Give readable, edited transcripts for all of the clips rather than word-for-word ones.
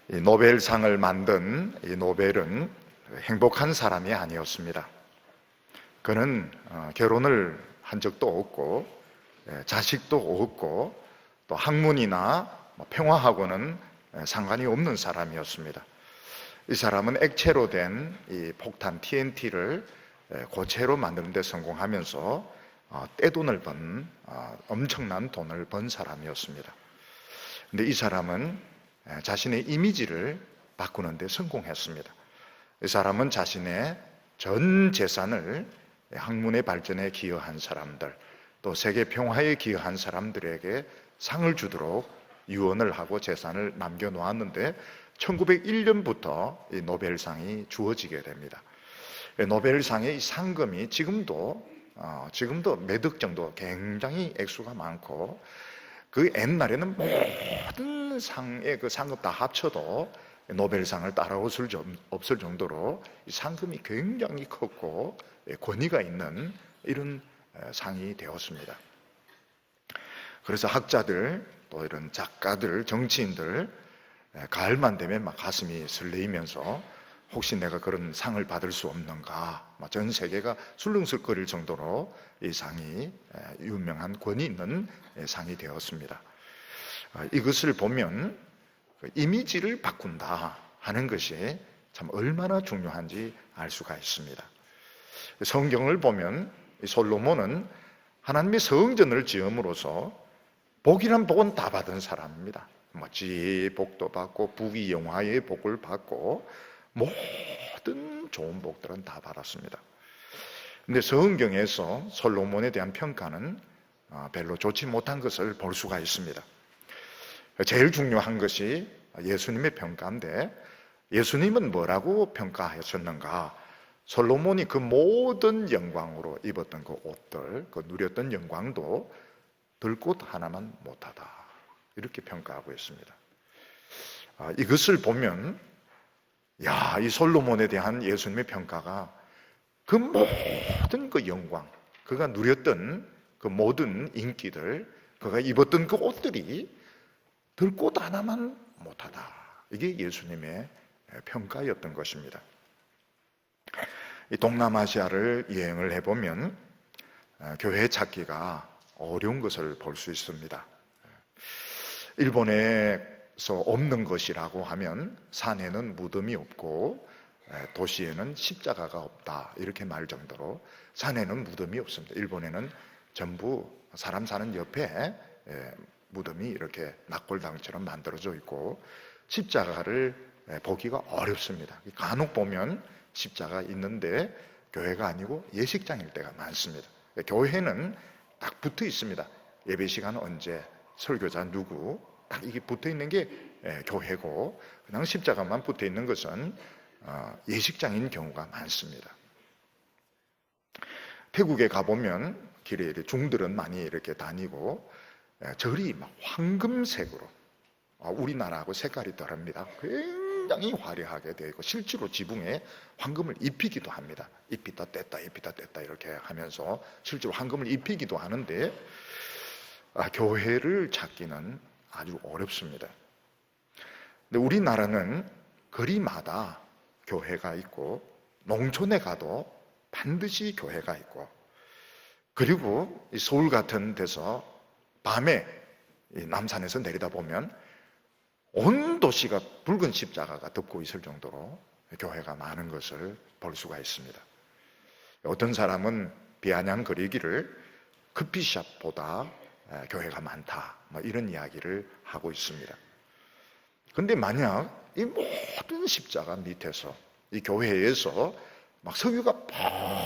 이 노벨상을 만든 이 노벨은 행복한 사람이 아니었습니다. 그는 결혼을 한 적도 없고 자식도 없고 또 학문이나 평화하고는 상관이 없는 사람이었습니다. 이 사람은 액체로 된 이 폭탄 TNT를 고체로 만드는 데 성공하면서 떼돈을 번 엄청난 돈을 번 사람이었습니다. 근데 이 사람은 자신의 이미지를 바꾸는 데 성공했습니다. 이 사람은 자신의 전 재산을 학문의 발전에 기여한 사람들, 또 세계 평화에 기여한 사람들에게 상을 주도록 유언을 하고 재산을 남겨놓았는데 1901년부터 이 노벨상이 주어지게 됩니다. 노벨상의 상금이 지금도 몇 억 정도 굉장히 액수가 많고, 그 옛날에는 모든 상의 그 상금 다 합쳐도 노벨상을 따라올 없을 정도로 상금이 굉장히 컸고 권위가 있는 이런 상이 되었습니다. 그래서 학자들, 또 이런 작가들, 정치인들 가을만 되면 막 가슴이 설레이면서 혹시 내가 그런 상을 받을 수 없는가, 전 세계가 술렁술거릴 정도로 이 상이 유명한 권위 있는 상이 되었습니다. 이것을 보면 이미지를 바꾼다 하는 것이 참 얼마나 중요한지 알 수가 있습니다. 성경을 보면 솔로몬은 하나님의 성전을 지음으로써 복이란 복은 다 받은 사람입니다. 지혜의 복도 받고 부귀영화의 복을 받고 모든 좋은 복들은 다 받았습니다. 근데 성경에서 솔로몬에 대한 평가는 별로 좋지 못한 것을 볼 수가 있습니다. 제일 중요한 것이 예수님의 평가인데, 예수님은 뭐라고 평가하셨는가? 솔로몬이 그 모든 영광으로 입었던 그 옷들, 그 누렸던 영광도 들꽃 하나만 못하다, 이렇게 평가하고 있습니다. 이것을 보면 이 솔로몬에 대한 예수님의 평가가 그 모든 그 영광, 그가 누렸던 그 모든 인기들, 그가 입었던 그 옷들이 들꽃 하나만 못하다, 이게 예수님의 평가였던 것입니다. 이 동남아시아를 여행을 해보면 교회 찾기가 어려운 것을 볼 수 있습니다. 일본에서 없는 것이라고 하면 산에는 무덤이 없고 도시에는 십자가가 없다, 이렇게 말 정도로 산에는 무덤이 없습니다. 일본에는 전부 사람 사는 옆에 무덤이 이렇게 낙골당처럼 만들어져 있고 십자가를 보기가 어렵습니다. 간혹 보면 십자가 있는데 교회가 아니고 예식장일 때가 많습니다. 교회는 딱 붙어 있습니다. 예배 시간 언제, 설교자 누구, 딱 이게 붙어 있는 게 교회고, 그냥 십자가만 붙어 있는 것은 예식장인 경우가 많습니다. 태국에 가보면 길에 중들은 많이 이렇게 다니고 절이 막 황금색으로, 우리나라하고 색깔이 다릅니다. 굉장히 화려하게 되어 있고 실제로 지붕에 황금을 입히기도 합니다. 입히다 뗐다 이렇게 하면서 실제로 황금을 입히기도 하는데 교회를 찾기는 아주 어렵습니다. 근데 우리나라는 거리마다 교회가 있고 농촌에 가도 반드시 교회가 있고, 그리고 서울 같은 데서 밤에 남산에서 내리다 보면 온 도시가 붉은 십자가가 덮고 있을 정도로 교회가 많은 것을 볼 수가 있습니다. 어떤 사람은 비아냥거리기를 커피숍보다 교회가 많다, 이런 이야기를 하고 있습니다. 그런데 만약 이 모든 십자가 밑에서 이 교회에서 막 석유가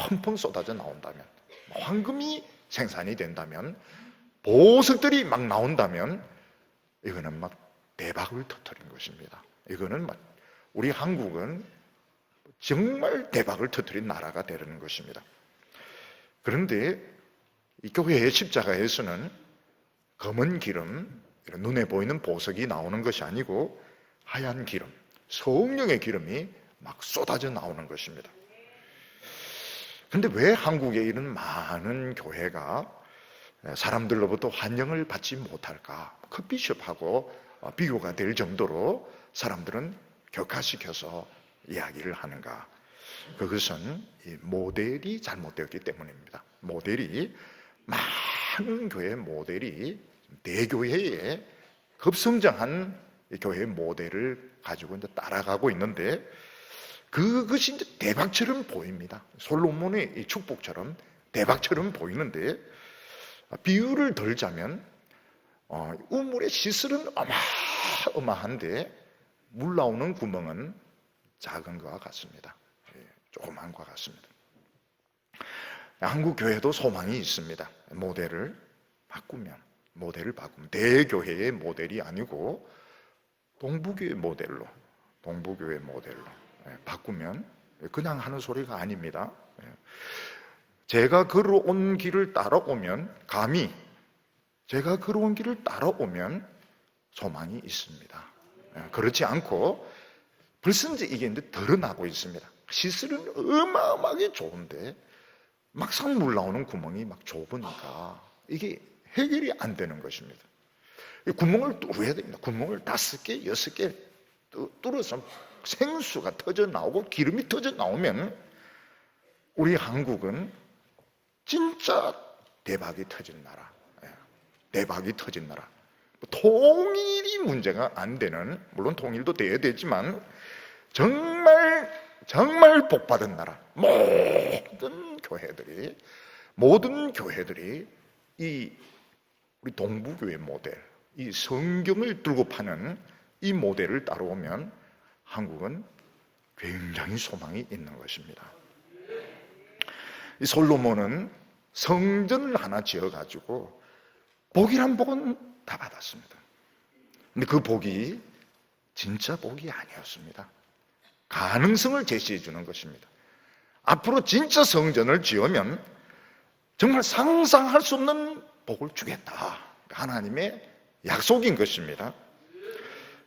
펑펑 쏟아져 나온다면, 황금이 생산이 된다면, 보석들이 막 나온다면, 이거는 막 대박을 터뜨린 것입니다. 이거는 막 우리 한국은 정말 대박을 터뜨린 나라가 되는 것입니다. 그런데 이 교회의 십자가에서는 검은 기름, 눈에 보이는 보석이 나오는 것이 아니고 하얀 기름, 성령의 기름이 막 쏟아져 나오는 것입니다. 그런데 왜 한국에 이런 많은 교회가 사람들로부터 환영을 받지 못할까? 커피숍하고 비교가 될 정도로 사람들은 격화시켜서 이야기를 하는가? 그것은 이 모델이 잘못되었기 때문입니다. 많은 교회 모델이 대교회의 급성장한 교회 모델을 가지고 이제 따라가고 있는데, 그것이 이제 대박처럼 보입니다. 솔로몬의 이 축복처럼 대박처럼 보이는데, 비유를 들자면 우물의 시설은 어마어마한데 물 나오는 구멍은 작은 것과 같습니다. 조그만 것과 같습니다. 한국 교회도 소망이 있습니다. 모델을 바꾸면 대교회의 모델이 아니고 동부교회 모델로 바꾸면, 그냥 하는 소리가 아닙니다. 제가 걸어온 길을 따라오면, 소망이 있습니다. 그렇지 않고 벌써 이제 이게 드러나고 있습니다. 시설은 어마어마하게 좋은데 막상 물 나오는 구멍이 막 좁으니까 이게 해결이 안 되는 것입니다. 구멍을 뚫어야 됩니다. 구멍을 5개, 6개 뚫어서 생수가 터져 나오고 기름이 터져 나오면 우리 한국은 진짜 대박이 터진 나라. 통일이 문제가 안 되는, 물론 통일도 돼야 되지만 정말 복받은 나라. 모든 교회들이 이 우리 동부교회 모델, 이 성경을 들고 파는 이 모델을 따라오면 한국은 굉장히 소망이 있는 것입니다. 이 솔로몬은 성전을 하나 지어가지고 복이란 복은 다 받았습니다. 근데 그 복이 진짜 복이 아니었습니다. 가능성을 제시해 주는 것입니다. 앞으로 진짜 성전을 지으면 정말 상상할 수 없는 복을 주겠다. 하나님의 약속인 것입니다.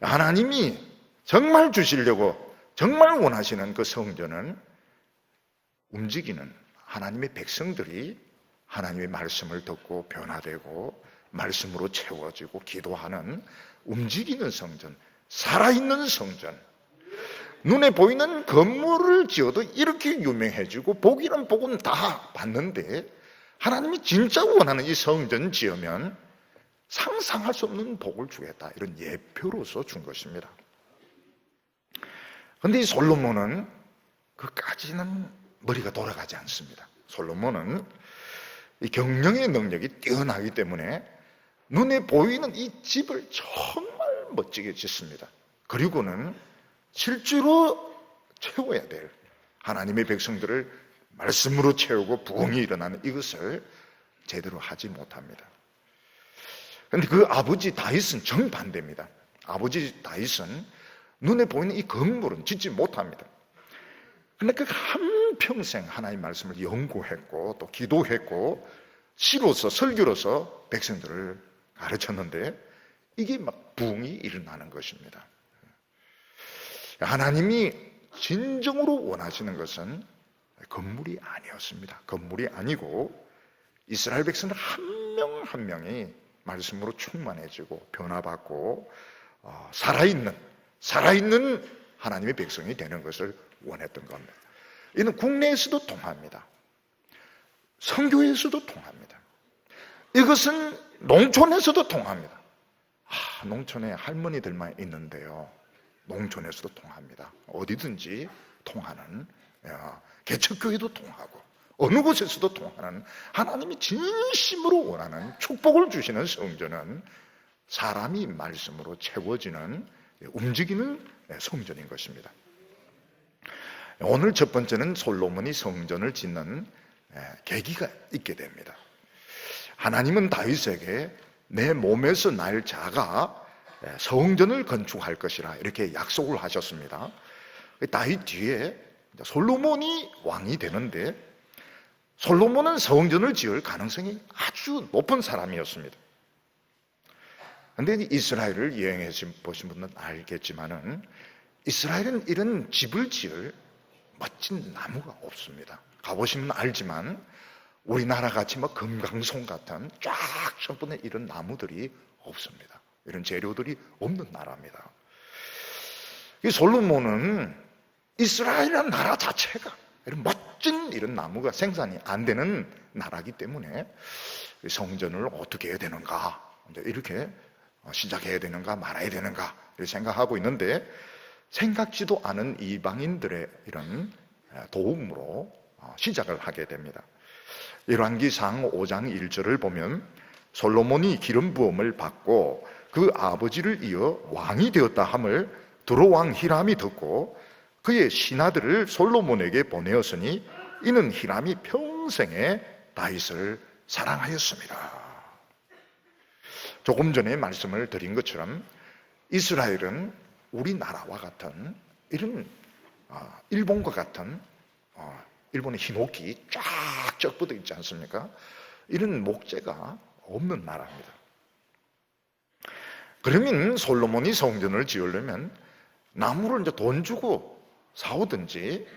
하나님이 정말 주시려고 정말 원하시는 그 성전은 움직이는 하나님의 백성들이 하나님의 말씀을 듣고 변화되고 말씀으로 채워지고 기도하는 움직이는 성전, 살아있는 성전. 눈에 보이는 건물을 지어도 이렇게 유명해지고 복이란 복은 다 받는데, 하나님이 진짜 원하는 이 성전 지으면 상상할 수 없는 복을 주겠다, 이런 예표로서 준 것입니다. 그런데 이 솔로몬은 그까지는 머리가 돌아가지 않습니다. 솔로몬은 이 경영의 능력이 뛰어나기 때문에 눈에 보이는 이 집을 정말 멋지게 짓습니다. 그리고는 실제로 채워야 될 하나님의 백성들을 말씀으로 채우고 부흥이 일어나는 이것을 제대로 하지 못합니다. 그런데 그 아버지 다윗은 정반대입니다. 아버지 다윗은 눈에 보이는 이 건물은 짓지 못합니다. 그런데 그 한평생 하나님의 말씀을 연구했고 또 기도했고 시로서 설교로서 백성들을 가르쳤는데 이게 막 부흥이 일어나는 것입니다. 하나님이 진정으로 원하시는 것은 건물이 아니었습니다. 건물이 아니고 이스라엘 백성들 한 명 한 명이 말씀으로 충만해지고 변화받고 살아있는 하나님의 백성이 되는 것을 원했던 겁니다. 이는 국내에서도 통합니다. 선교에서도 통합니다. 이것은 농촌에서도 통합니다. 농촌에 할머니들만 있는데요, 농촌에서도 통합니다. 어디든지 통하는, 개척교회도 통하고 어느 곳에서도 통하는, 하나님이 진심으로 원하는 축복을 주시는 성전은 사람이 말씀으로 채워지는 움직이는 성전인 것입니다. 오늘 첫 번째는 솔로몬이 성전을 짓는 계기가 있게 됩니다. 하나님은 다윗에게 내 몸에서 날 자가 성전을 건축할 것이라 이렇게 약속을 하셨습니다. 다윗 뒤에 솔로몬이 왕이 되는데, 솔로몬은 성전을 지을 가능성이 아주 높은 사람이었습니다. 그런데 이스라엘을 여행해 보신 분은 알겠지만은 이스라엘은 이런 집을 지을 멋진 나무가 없습니다. 가보시면 알지만 우리나라 같이 금강송 같은 쫙 뻗는 이런 나무들이 없습니다. 이런 재료들이 없는 나라입니다. 이 솔로몬은 이스라엘이라는 나라 자체가 이런 멋진 이런 나무가 생산이 안 되는 나라이기 때문에 성전을 어떻게 해야 되는가, 이렇게 시작해야 되는가 말아야 되는가 이렇게 생각하고 있는데, 생각지도 않은 이방인들의 이런 도움으로 시작을 하게 됩니다. 열왕기상 5장 1절을 보면 솔로몬이 기름 부음을 받고 그 아버지를 이어 왕이 되었다 함을 두로왕 히람이 듣고 그의 신하들을 솔로몬에게 보내었으니 이는 히람이 평생에 다윗을 사랑하였습니다. 조금 전에 말씀을 드린 것처럼 이스라엘은 우리나라와 같은 이런 일본과 같은 일본의 흰옥이 쫙쫙 뻗어 있지 않습니까? 이런 목재가 없는 나라입니다. 그러면 솔로몬이 성전을 지으려면 나무를 이제 돈 주고 사오든지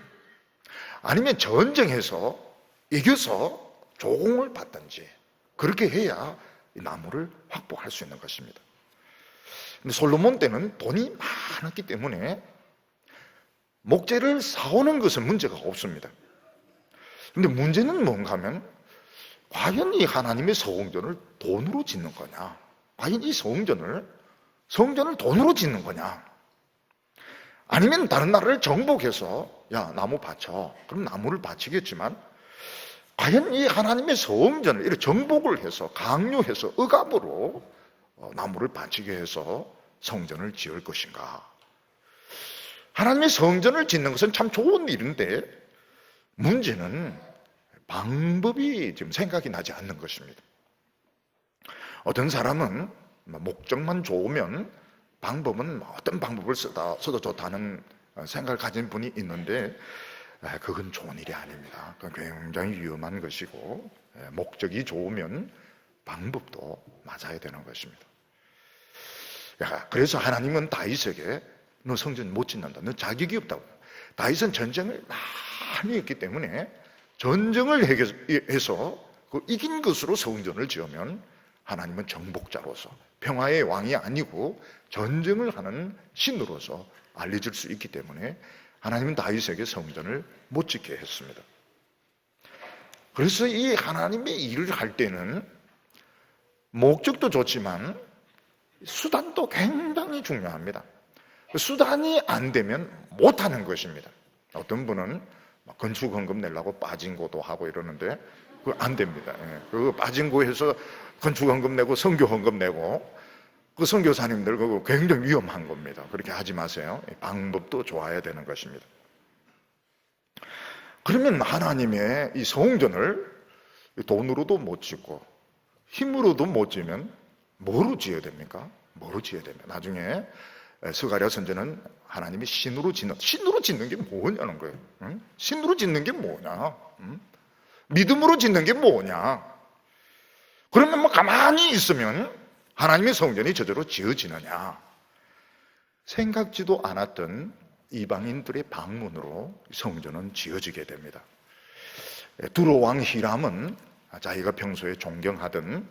아니면 전쟁해서 이겨서 조공을 받든지 그렇게 해야 이 나무를 확보할 수 있는 것입니다. 근데 솔로몬 때는 돈이 많았기 때문에 목재를 사오는 것은 문제가 없습니다. 근데 문제는 뭔가 하면 과연 이 하나님의 성전을 돈으로 짓는 거냐? 과연 이 성전을 돈으로 짓는 거냐? 아니면 다른 나라를 정복해서 야 나무 바쳐. 그럼 나무를 바치겠지만 과연 이 하나님의 성전을 이렇게 정복을 해서 강요해서 억압으로 나무를 바치게 해서 성전을 지을 것인가? 하나님의 성전을 짓는 것은 참 좋은 일인데 문제는 방법이 지금 생각이 나지 않는 것입니다. 어떤 사람은 목적만 좋으면 방법은 어떤 방법을 써도 좋다는 생각을 가진 분이 있는데 그건 좋은 일이 아닙니다. 그건 굉장히 위험한 것이고 목적이 좋으면 방법도 맞아야 되는 것입니다. 그래서 하나님은 다윗에게 너 성전 못 짓는다. 너 자격이 없다고. 다윗은 전쟁을 많이 했기 때문에 전쟁을 해서 그 이긴 것으로 성전을 지으면 하나님은 정복자로서 평화의 왕이 아니고 전쟁을 하는 신으로서 알려질 수 있기 때문에 하나님은 다윗에게 성전을 못 짓게 했습니다. 그래서 이 하나님의 일을 할 때는 목적도 좋지만 수단도 굉장히 중요합니다. 수단이 안 되면 못하는 것입니다. 어떤 분은 건축 헌금 내려고 빠진 고도 하고 이러는데 그거 안 됩니다. 그 빠진 고에서 건축 헌금 내고 선교 헌금 내고 그 선교사님들 그거 굉장히 위험한 겁니다. 그렇게 하지 마세요. 방법도 좋아야 되는 것입니다. 그러면 하나님의 이 성전을 돈으로도 못 짓고 힘으로도 못 지면 뭐로 지어야 됩니까? 뭐로 지어야 됩니까? 나중에 스가랴 선지자는 하나님이 신으로 짓는 게 뭐냐는 거예요. 응? 신으로 짓는 게 뭐냐? 응? 믿음으로 짓는 게 뭐냐? 그러면 뭐 가만히 있으면 하나님의 성전이 저절로 지어지느냐? 생각지도 않았던 이방인들의 방문으로 성전은 지어지게 됩니다. 두로 왕 히람은 자기가 평소에 존경하던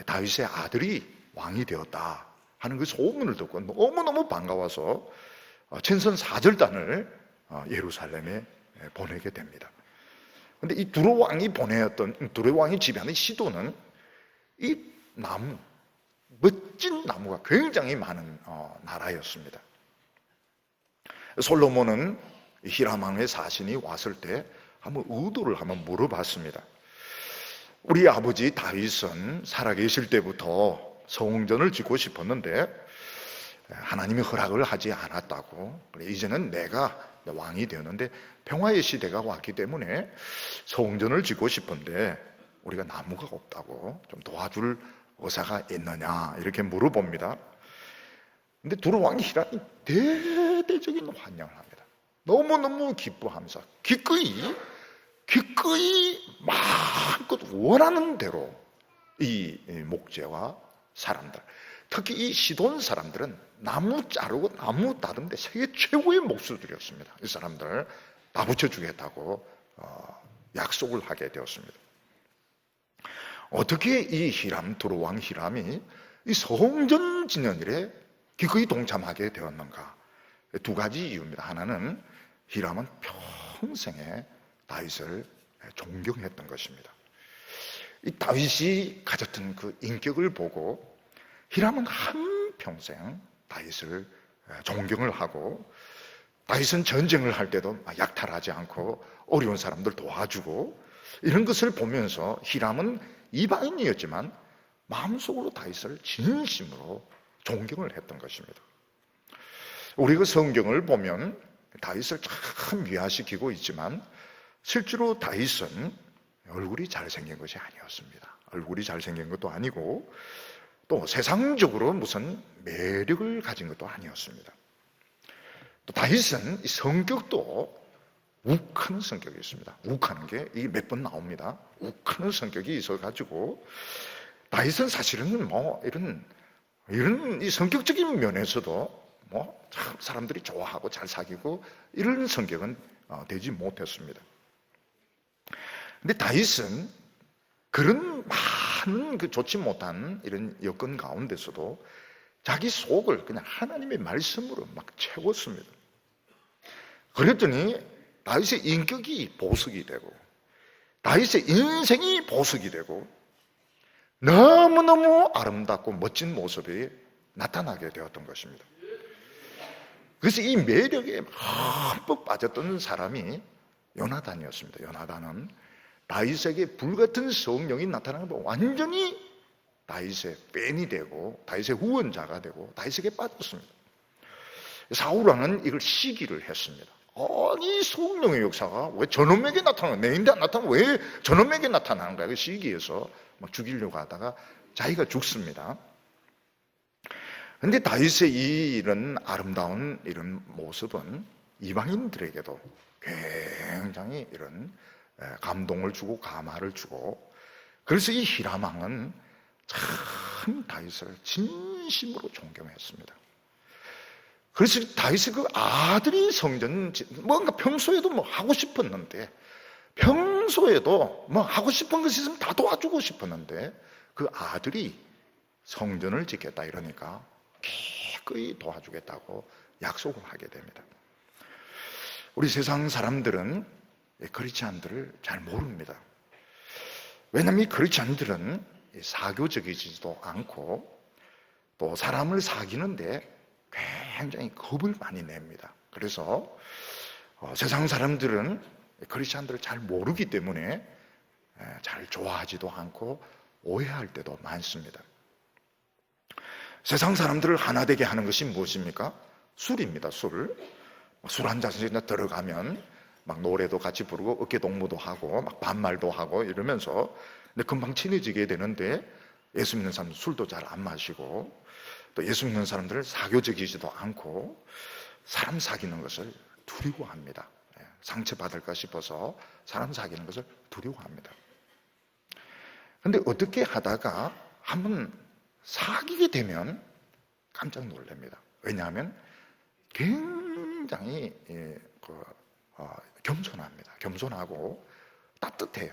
다윗의 아들이 왕이 되었다 하는 그 소문을 듣고 너무너무 반가워서 친선 사절단을 예루살렘에 보내게 됩니다. 그런데 이 두로 왕이 지배하는 시도는 이 나무, 멋진 나무가 굉장히 많은 나라였습니다. 솔로몬은 히람 왕의 사신이 왔을 때 한번 의도를 한번 물어봤습니다. 우리 아버지 다윗은 살아계실 때부터 성전을 짓고 싶었는데 하나님이 허락을 하지 않았다고. 이제는 내가 왕이 되었는데 평화의 시대가 왔기 때문에 성전을 짓고 싶은데 우리가 나무가 없다고 좀 도와줄 의사가 있느냐 이렇게 물어봅니다. 근데 두로 왕이 히람이 대대적인 환영을 합니다. 너무너무 기뻐하면서 기꺼이 마음껏 원하는 대로 이 목재와 사람들, 특히 이 시돈 사람들은 나무 자르고 나무 다른데 세계 최고의 목수들이었습니다. 이 사람들 다 붙여주겠다고 약속을 하게 되었습니다. 어떻게 이 두로 왕 히람이 이 성전 진언일에 기꺼이 동참하게 되었는가? 두 가지 이유입니다. 하나는 히람은 평생에 다윗을 존경했던 것입니다. 이 다윗이 가졌던 그 인격을 보고 히람은 한평생 다윗을 존경을 하고, 다윗은 전쟁을 할 때도 약탈하지 않고 어려운 사람들 도와주고, 이런 것을 보면서 히람은 이방인이었지만 마음속으로 다윗을 진심으로 존경을 했던 것입니다. 우리가 성경을 보면 다윗을 참 미화시키고 있지만 실제로 다윗은 얼굴이 잘생긴 것이 아니었습니다. 얼굴이 잘생긴 것도 아니고 또 세상적으로 무슨 매력을 가진 것도 아니었습니다. 또 다윗은 이 성격도 욱하는 성격이 있습니다. 욱하는 게 이게 몇 번 나옵니다. 욱하는 성격이 있어가지고 다윗은 사실은 뭐 이런 이 성격적인 면에서도 뭐 참 사람들이 좋아하고 잘 사귀고 이런 성격은 되지 못했습니다. 근데 다윗은 그런 많은 그 좋지 못한 이런 여건 가운데서도 자기 속을 그냥 하나님의 말씀으로 막 채웠습니다. 그랬더니 다윗의 인격이 보석이 되고 다윗의 인생이 보석이 되고 너무너무 아름답고 멋진 모습이 나타나게 되었던 것입니다. 그래서 이 매력에 흠뻑 빠졌던 사람이 요나단이었습니다. 요나단은 다윗에게 불같은 성령이 나타나는 거 완전히 다윗의 팬이 되고 다윗의 후원자가 되고 다윗에게 빠졌습니다. 사울왕은 이걸 시기를 했습니다. 아니 성령의 역사가 왜 저놈에게 나타나는 거야? 내인데 안 나타나면 왜 저놈에게 나타나는 거야? 그 시기에서 막 죽이려고 하다가 자기가 죽습니다. 그런데 다윗의 이런 아름다운 이런 모습은 이방인들에게도 굉장히 이런 감동을 주고 감화를 주고, 그래서 이 히람 왕은 참 다윗을 진심으로 존경했습니다. 그래서 다윗의 그 아들이 성전, 뭔가 평소에도 뭐 하고 싶었는데, 평소에도 뭐 하고 싶은 것이 있으면 다 도와주고 싶었는데, 그 아들이 성전을 짓겠다 이러니까 기꺼이 도와주겠다고 약속을 하게 됩니다. 우리 세상 사람들은 크리스찬들을 잘 모릅니다. 왜냐하면 이 크리스찬들은 사교적이지도 않고 또 사람을 사귀는데 굉장히 겁을 많이 냅니다. 그래서 세상 사람들은 크리스찬들을 잘 모르기 때문에 잘 좋아하지도 않고 오해할 때도 많습니다. 세상 사람들을 하나 되게 하는 것이 무엇입니까? 술입니다. 술 한 잔씩 들어가면 막 노래도 같이 부르고 어깨 동무도 하고 막 반말도 하고 이러면서 근데 금방 친해지게 되는데, 예수 믿는 사람은 술도 잘 안 마시고 또 예수 믿는 사람들은 사교적이지도 않고 사람 사귀는 것을 두려워합니다. 상처받을까 싶어서 사람 사귀는 것을 두려워합니다. 그런데 어떻게 하다가 한번 사귀게 되면 깜짝 놀랍니다. 왜냐하면 굉장히 겸손합니다. 겸손하고 따뜻해요.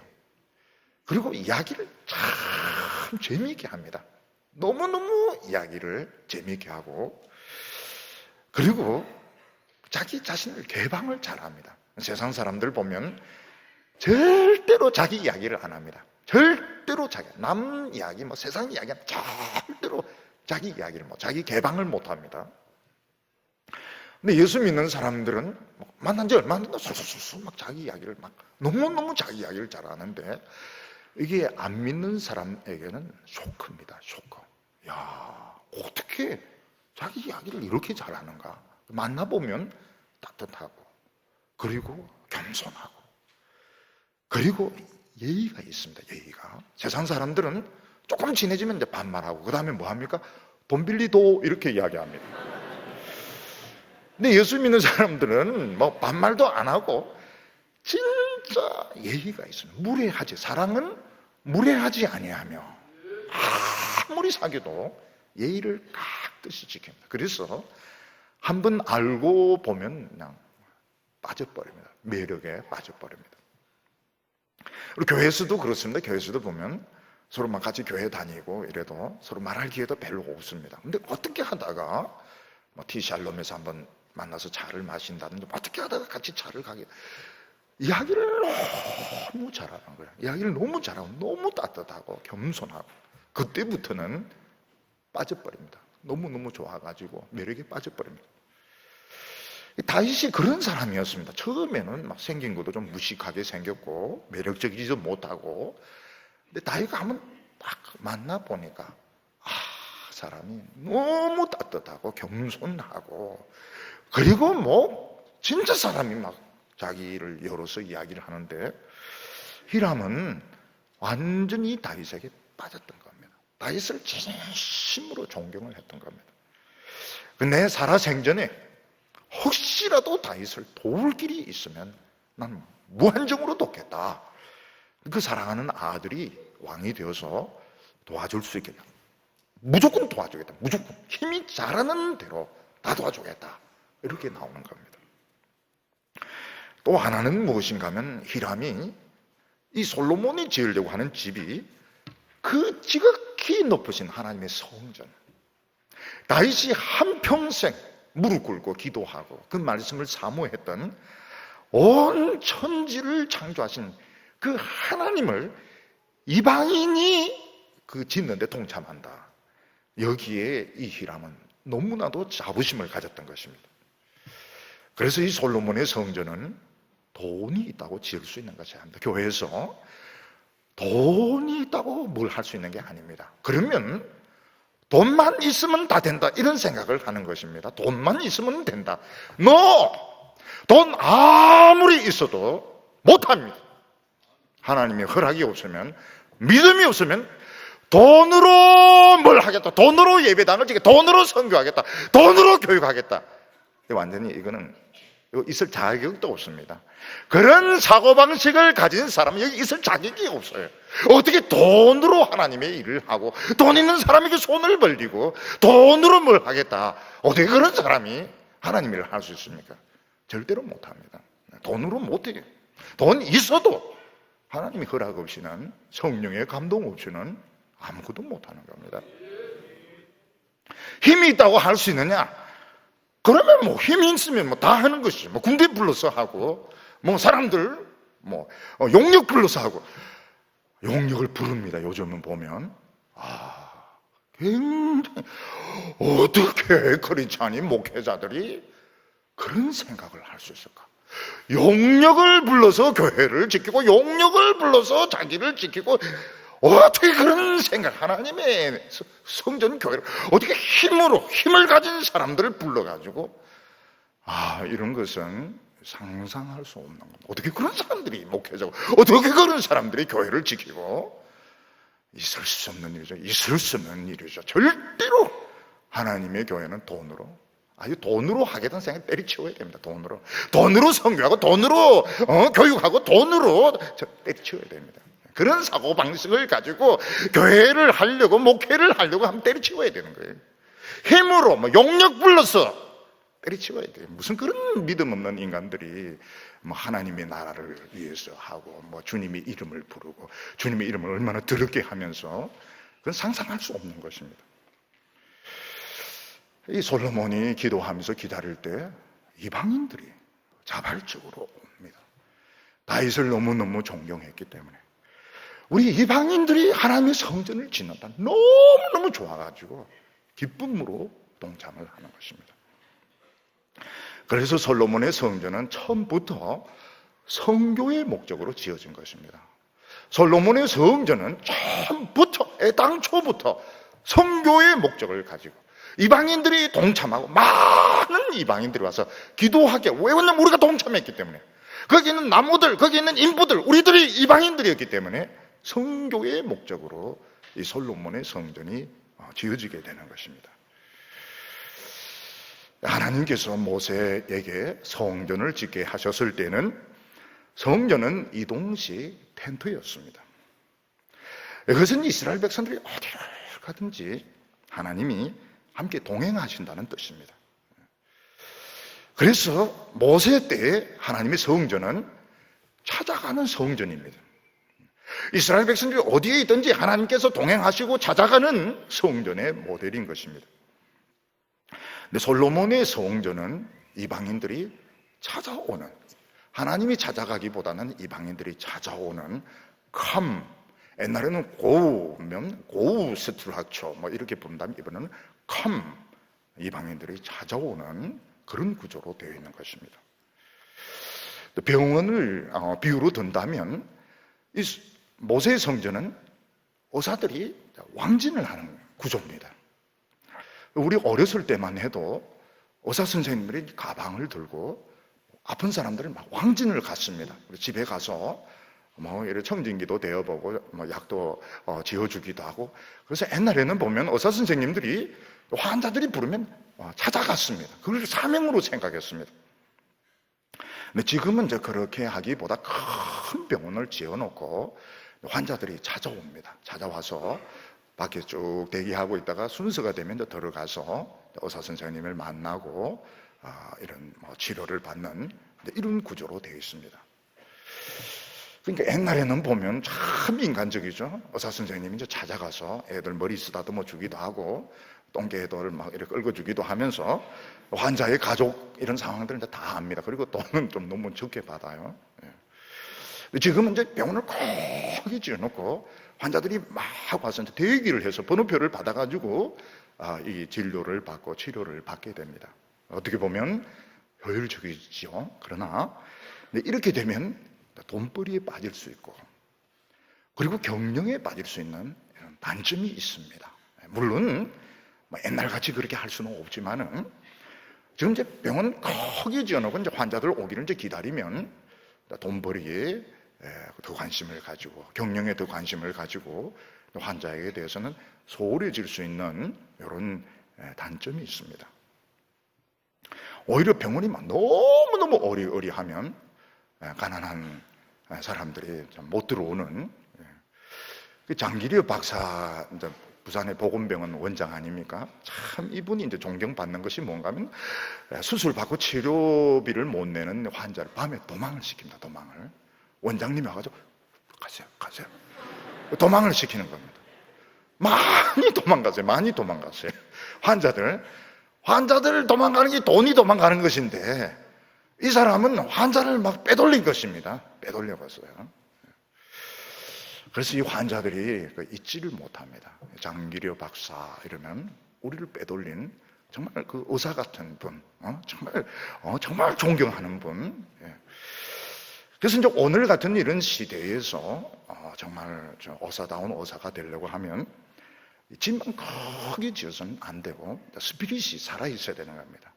그리고 이야기를 참 재미있게 합니다. 너무너무 이야기를 재미있게 하고, 그리고 자기 자신을 개방을 잘합니다. 세상 사람들 보면 절대로 자기 이야기를 안 합니다. 절대로 남 이야기, 뭐 세상 이야기 절대로 자기 이야기를 자기 개방을 못 합니다. 근데 예수 믿는 사람들은 만난 지 얼마 안 된다 솔솔솔 막 자기 이야기를 막 너무너무 자기 이야기를 잘하는데, 이게 안 믿는 사람에게는 쇼크입니다. 쇼크. 야, 어떻게 자기 이야기를 이렇게 잘하는가? 만나보면 따뜻하고, 그리고 겸손하고, 그리고 예의가 있습니다. 예의가. 세상 사람들은 조금 친해지면 이제 반말하고, 그 다음에 뭐 합니까? 돈 빌리도 이렇게 이야기합니다. 근데 예수 믿는 사람들은 뭐 반말도 안 하고 진짜 예의가 있습니다. 무례하지. 사랑은 무례하지 아니하며 아무리 사귀어도 예의를 깍듯이 지킵니다. 그래서 한번 알고 보면 그냥 빠져버립니다. 매력에 빠져버립니다. 우리 교회에서도 그렇습니다. 교회에서도 보면 서로 막 같이 교회 다니고 이래도 서로 말할 기회도 별로 없습니다. 근데 어떻게 하다가 뭐 티샬롬에서 한번 만나서 차를 마신다든지 어떻게 하다가 같이 차를 가게, 이야기를 너무 잘하는 거예요. 이야기를 너무 잘하고 너무 따뜻하고 겸손하고, 그때부터는 빠져버립니다. 너무너무 좋아가지고 매력에 빠져버립니다. 다윗이 그런 사람이었습니다. 처음에는 막 생긴 것도 좀 무식하게 생겼고 매력적이지도 못하고, 근데 다윗과 한번 딱 만나보니까 사람이 너무 따뜻하고 겸손하고, 그리고 뭐 진짜 사람이 막 자기를 열어서 이야기를 하는데, 히람은 완전히 다윗에게 빠졌던 겁니다. 다윗을 진심으로 존경을 했던 겁니다. 내 살아생전에 혹시라도 다윗을 도울 길이 있으면 난 무한정으로 돕겠다. 그 사랑하는 아들이 왕이 되어서 도와줄 수 있겠다. 무조건 도와주겠다. 무조건 힘이 자라는 대로 다 도와주겠다. 이렇게 나오는 겁니다. 또 하나는 무엇인가 하면, 히람이 이 솔로몬이 지으려고 하는 집이 그 지극히 높으신 하나님의 성전, 다윗이 한평생 무릎 꿇고 기도하고 그 말씀을 사모했던 온 천지를 창조하신 그 하나님을 이방인이 그 짓는 데 동참한다. 여기에 이 히람은 너무나도 자부심을 가졌던 것입니다. 그래서 이 솔로몬의 성전은 돈이 있다고 지을 수 있는 것이 아닙니다. 교회에서 돈이 있다고 뭘 할 수 있는 게 아닙니다. 그러면 돈만 있으면 다 된다, 이런 생각을 하는 것입니다. 돈만 있으면 된다. 돈 아무리 있어도 못합니다. 하나님의 허락이 없으면, 믿음이 없으면 돈으로 뭘 하겠다, 돈으로 예배당을 지겠다, 돈으로 선교하겠다, 돈으로 교육하겠다, 완전히 이거는 있을 자격도 없습니다. 그런 사고방식을 가진 사람은 여기 있을 자격이 없어요. 어떻게 돈으로 하나님의 일을 하고, 돈 있는 사람에게 손을 벌리고 돈으로 뭘 하겠다, 어떻게 그런 사람이 하나님 일을 할 수 있습니까? 절대로 못합니다. 돈으로 못해요. 돈 있어도 하나님의 허락 없이는, 성령의 감동 없이는 아무것도 못하는 겁니다. 힘이 있다고 할 수 있느냐? 그러면 뭐 힘이 있으면 뭐 다 하는 것이죠. 뭐 군대 불러서 하고, 뭐 사람들 뭐 용역 불러서 하고. 용역을 부릅니다. 요즘은 보면 굉장히, 어떻게 크리스찬이 목회자들이 그런 생각을 할 수 있을까? 용역을 불러서 교회를 지키고, 용역을 불러서 자기를 지키고, 어떻게 그런 생각, 하나님의 성전 교회를 어떻게 힘을 가진 사람들을 불러가지고, 이런 것은 상상할 수 없는 겁니다. 어떻게 그런 사람들이 목회자고, 어떻게 그런 사람들이 교회를 지키고, 있을 수 없는 일이죠. 있을 수 없는 일이죠. 절대로 하나님의 교회는 돈으로 하겠다는 생각 때려치워야 됩니다. 돈으로 선교하고, 돈으로 교육하고, 돈으로 때려치워야 됩니다. 그런 사고방식을 가지고 교회를 하려고, 목회를 하려고 하면 때려치워야 되는 거예요. 힘으로 용역 불러서 때려치워야 돼요. 무슨 그런 믿음 없는 인간들이 하나님의 나라를 위해서 하고, 주님의 이름을 부르고, 주님의 이름을 얼마나 더럽게 하면서, 그건 상상할 수 없는 것입니다. 이 솔로몬이 기도하면서 기다릴 때 이방인들이 자발적으로 옵니다. 다윗을 너무너무 존경했기 때문에. 우리 이방인들이 하나님의 성전을 짓는다, 너무너무 좋아가지고 기쁨으로 동참을 하는 것입니다. 그래서 솔로몬의 성전은 처음부터 선교의 목적으로 지어진 것입니다. 솔로몬의 성전은 처음부터, 애당초부터 선교의 목적을 가지고, 이방인들이 동참하고, 많은 이방인들이 와서 기도하게, 왜? 왜냐면 우리가 동참했기 때문에. 거기 있는 나무들, 거기 있는 인부들, 우리들이 이방인들이었기 때문에 선교의 목적으로 이 솔로몬의 성전이 지어지게 되는 것입니다. 하나님께서 모세에게 성전을 짓게 하셨을 때는 성전은 이동식 텐트였습니다. 그것은 이스라엘 백성들이 어디를 가든지 하나님이 함께 동행하신다는 뜻입니다. 그래서 모세 때 하나님의 성전은 찾아가는 성전입니다. 이스라엘 백성들이 어디에 있든지 하나님께서 동행하시고 찾아가는 성전의 모델인 것입니다. 근데 솔로몬의 성전은 이방인들이 찾아오는, 하나님이 찾아가기보다는 이방인들이 찾아오는 come, 옛날에는 go면 go structure 뭐 이렇게 본다면 이번에는 come, 이방인들이 찾아오는 그런 구조로 되어 있는 것입니다. 병원을 비유로 든다면 이 모세의 성전은 의사들이 왕진을 하는 구조입니다. 우리 어렸을 때만 해도 의사 선생님들이 가방을 들고 아픈 사람들을 막 왕진을 갔습니다. 집에 가서 뭐 이렇게 청진기도 대어보고 뭐 약도 지어주기도 하고. 그래서 옛날에는 보면 의사 선생님들이 환자들이 부르면 찾아갔습니다. 그걸 사명으로 생각했습니다. 근데 지금은 이제 그렇게 하기보다 큰 병원을 지어놓고 환자들이 찾아옵니다. 찾아와서 밖에 쭉 대기하고 있다가 순서가 되면 이제 들어가서 의사 선생님을 만나고 이런 치료를 받는 이런 구조로 되어 있습니다. 그러니까 옛날에는 보면 참 인간적이죠. 의사 선생님이 이제 찾아가서 애들 머리 쓰다듬어 주기도 하고 똥개들 막 이렇게 긁어주기도 하면서 환자의 가족 이런 상황들은 이제 다 합니다. 그리고 돈은 좀 너무 적게 받아요. 지금은 이제 병원을 크게 지어놓고 환자들이 막 와서 대기를 해서 번호표를 받아가지고 이 진료를 받고 치료를 받게 됩니다. 어떻게 보면 효율적이죠. 그러나 이렇게 되면 돈벌이에 빠질 수 있고 그리고 경영에 빠질 수 있는 이런 단점이 있습니다. 물론 옛날같이 그렇게 할 수는 없지만은 지금 이제 병원 크게 지어놓고 이제 환자들 오기를 이제 기다리면 돈벌이에 더 관심을 가지고 경영에 더 관심을 가지고 환자에게 대해서는 소홀해질 수 있는 이런 단점이 있습니다. 오히려 병원이 막 너무너무 어리어리하면 가난한 사람들이 못 들어오는 장기려 박사, 이제 부산의 보건병원 원장 아닙니까? 참 이분이 이제 존경받는 것이 뭔가 하면 수술 받고 치료비를 못 내는 환자를 밤에 도망을 시킵니다. 도망을. 원장님이 와가지고 가세요. 도망을 시키는 겁니다. 많이 도망가세요. 환자들 도망가는 게 돈이 도망가는 것인데 이 사람은 환자를 막 빼돌린 것입니다. 빼돌려봤어요. 그래서 이 환자들이 잊지를 못합니다. 장기려 박사 이러면 우리를 빼돌린 정말 그 의사 같은 분, 정말 존경하는 분. 그래서 이제 오늘 같은 이런 시대에서 정말 의사다운 의사가 되려고 하면 집만 크게 지어서는 안 되고 스피릿이 살아있어야 되는 겁니다.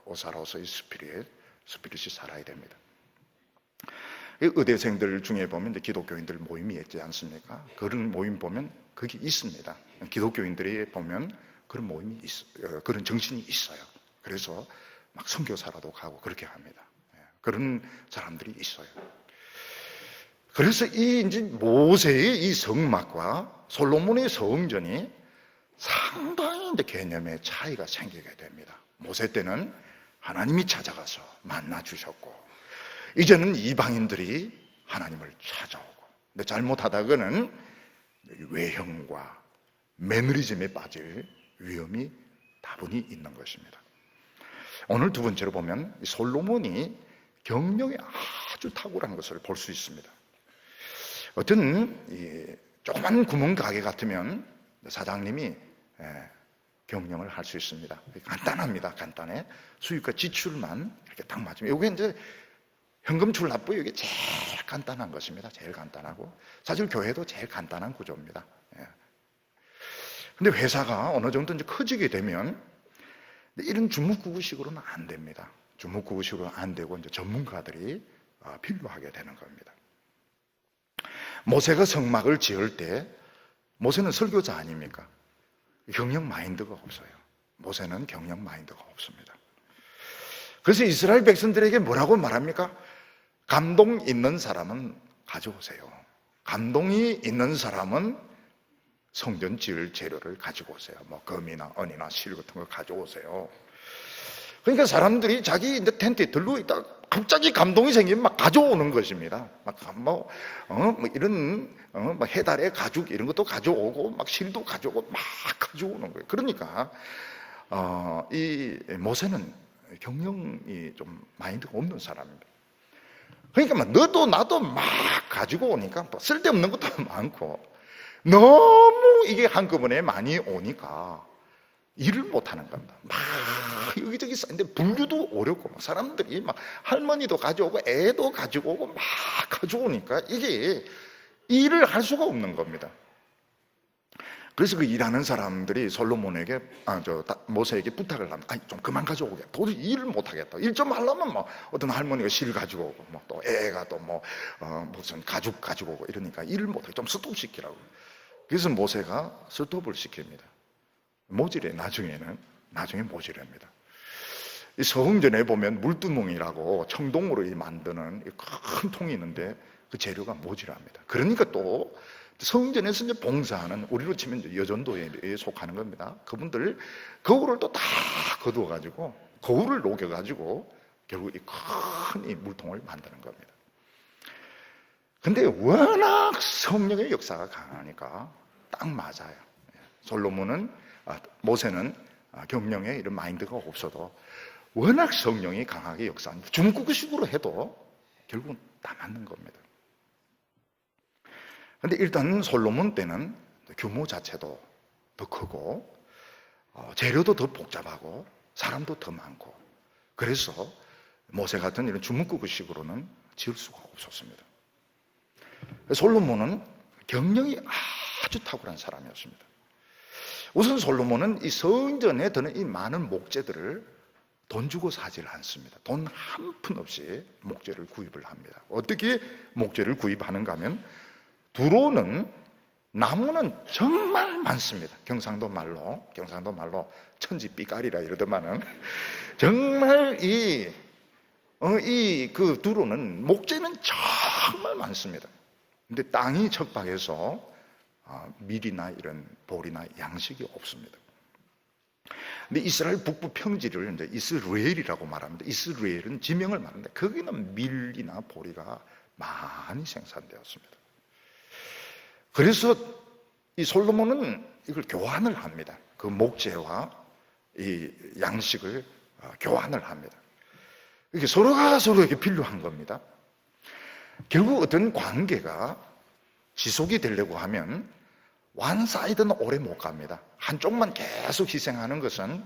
의사로서의 스피릿이 살아야 됩니다. 의대생들 중에 보면 기독교인들 모임이 있지 않습니까? 그런 모임 보면 그게 있습니다. 기독교인들이 보면 그런 모임이 그런 정신이 있어요. 그래서 막 선교사라도 가고 그렇게 합니다. 그런 사람들이 있어요. 그래서 이제 모세의 이 성막과 솔로몬의 성전이 상당히 이제 개념의 차이가 생기게 됩니다. 모세 때는 하나님이 찾아가서 만나 주셨고, 이제는 이방인들이 하나님을 찾아오고, 근데 잘못하다가는 외형과 매너리즘에 빠질 위험이 다분히 있는 것입니다. 오늘 두 번째로 보면 솔로몬이 경영에 아주 탁월한 것을 볼 수 있습니다. 어떤 조그만 구멍 가게 같으면 사장님이 경영을 할 수 있습니다. 간단합니다. 간단해. 수입과 지출만 이렇게 딱 맞으면, 이게 이제 현금 줄 납부, 이게 제일 간단한 것입니다. 제일 간단하고. 사실 교회도 제일 간단한 구조입니다. 근데 회사가 어느 정도 이제 커지게 되면 이런 주먹구구식으로는 안 됩니다. 주먹구구식으로 안 되고 이제 전문가들이 필요하게 되는 겁니다. 모세가 성막을 지을 때 모세는 설교자 아닙니까? 경영 마인드가 없어요. 모세는 경영 마인드가 없습니다. 그래서 이스라엘 백성들에게 뭐라고 말합니까? 감동 있는 사람은 가져오세요. 감동이 있는 사람은 성전 지을 재료를 가지고 오세요. 뭐 금이나 은이나 실 같은 거 가져오세요. 그러니까 사람들이 자기 이제 텐트에 들고 있다 갑자기 감동이 생기면 막 가져오는 것입니다. 이런, 해달의 가죽 이런 것도 가져오고, 막 실도 가져오고, 막 가져오는 거예요. 그러니까, 이 모세는 경영이 좀 마인드가 없는 사람입니다. 그러니까 막 너도 나도 막 가지고 오니까 쓸데없는 것도 많고, 너무 이게 한꺼번에 많이 오니까 일을 못하는 겁니다. 막 여기저기 쌓는데 분류도 어렵고, 사람들이 막 할머니도 가져오고 애도 가지고 오고 막 가져오니까 이게 일을 할 수가 없는 겁니다. 그래서 그 일하는 사람들이 솔로몬에게, 모세에게 부탁을 합니다. 아니, 좀 그만 가져오게. 도저히 일을 못하겠다. 일 좀 하려면 뭐, 어떤 할머니가 실 가지고 오고, 뭐, 또 애가 또 무슨 가죽 가지고 오고 이러니까 일을 못하게 좀 스톱시키라고. 그래서 모세가 스톱을 시킵니다. 모질에, 나중에 모질합니다. 이 서흥전에 보면 물두멍이라고 청동으로 만드는 큰 통이 있는데 그 재료가 모질합니다. 그러니까 또 성전에서 이제 봉사하는, 우리로 치면 이제 여전도에 속하는 겁니다. 그분들 거울을 또 다 거두어가지고, 거울을 녹여가지고 결국 이 큰 이 물통을 만드는 겁니다. 근데 워낙 성령의 역사가 강하니까 딱 맞아요. 모세는 경영에 이런 마인드가 없어도 워낙 성령이 강하게 역사하니까 중국식으로 해도 결국은 다 맞는 겁니다. 근데 일단 솔로몬 때는 규모 자체도 더 크고, 재료도 더 복잡하고, 사람도 더 많고, 그래서 모세 같은 이런 주문구구식으로는 지을 수가 없었습니다. 솔로몬은 경영이 아주 탁월한 사람이었습니다. 우선 솔로몬은 이 성전에 드는 이 많은 목재들을 돈 주고 사질 않습니다. 돈 한 푼 없이 목재를 구입을 합니다. 어떻게 목재를 구입하는가 하면, 두로는, 나무는 정말 많습니다. 경상도 말로 천지 삐까리라 이러더만은, 정말 그 두로는, 목재는 정말 많습니다. 근데 땅이 척박해서 밀이나 이런 보리나 양식이 없습니다. 근데 이스라엘 북부 평지를 이제 이스라엘이라고 말합니다. 이스라엘은 지명을 말합니다. 거기는 밀이나 보리가 많이 생산되었습니다. 그래서 이 솔로몬은 이걸 교환을 합니다. 그 목재와 이 양식을 교환을 합니다. 이게 서로가 서로에게 필요한 겁니다. 결국 어떤 관계가 지속이 되려고 하면 one side는 오래 못 갑니다. 한쪽만 계속 희생하는 것은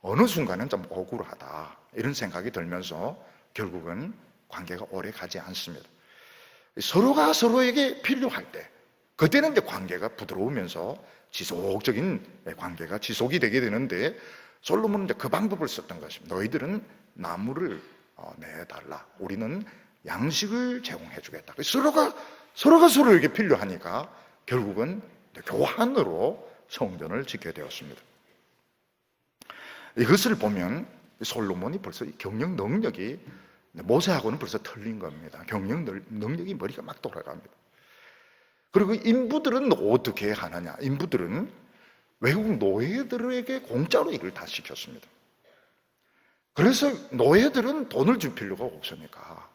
어느 순간은 좀 억울하다, 이런 생각이 들면서 결국은 관계가 오래 가지 않습니다. 서로가 서로에게 필요할 때, 그때는 이제 관계가 부드러우면서 지속적인 관계가 지속이 되게 되는데, 솔로몬은 이제 그 방법을 썼던 것입니다. 너희들은 나무를 내달라, 우리는 양식을 제공해 주겠다. 서로가 서로에게 필요하니까 결국은 교환으로 성전을 짓게 되었습니다. 이것을 보면 솔로몬이 벌써 경영 능력이 모세하고는 벌써 틀린 겁니다. 경영 능력이 머리가 막 돌아갑니다. 그리고 인부들은 어떻게 하느냐? 인부들은 외국 노예들에게 공짜로 일을 다 시켰습니다. 그래서 노예들은 돈을 줄 필요가 없으니까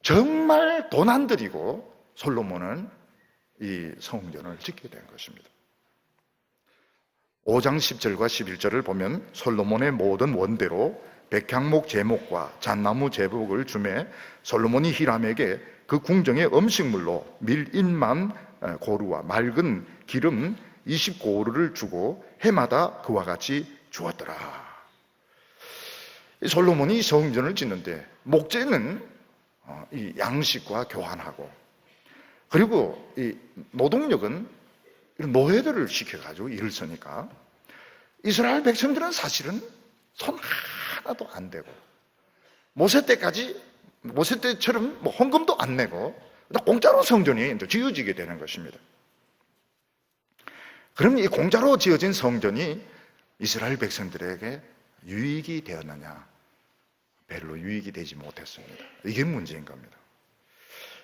정말 돈 안 들이고 솔로몬은 이 성전을 짓게 된 것입니다. 5장 10절과 11절을 보면, 솔로몬의 모든 원대로 백향목 제목과 잣나무 제목을 주매 솔로몬이 히람에게 그 궁정의 음식물로 밀 1만 고루와 맑은 기름 20고루를 주고 해마다 그와 같이 주었더라. 솔로몬이 성전을 짓는데 목재는 이 양식과 교환하고, 그리고 이 노동력은 노예들을 시켜가지고 일을 쓰니까 이스라엘 백성들은 사실은 손 하나도 안 대고, 모세 때처럼 헌금도 안 내고 공짜로 성전이 지어지게 되는 것입니다. 그럼 이 공짜로 지어진 성전이 이스라엘 백성들에게 유익이 되었느냐? 별로 유익이 되지 못했습니다. 이게 문제인 겁니다.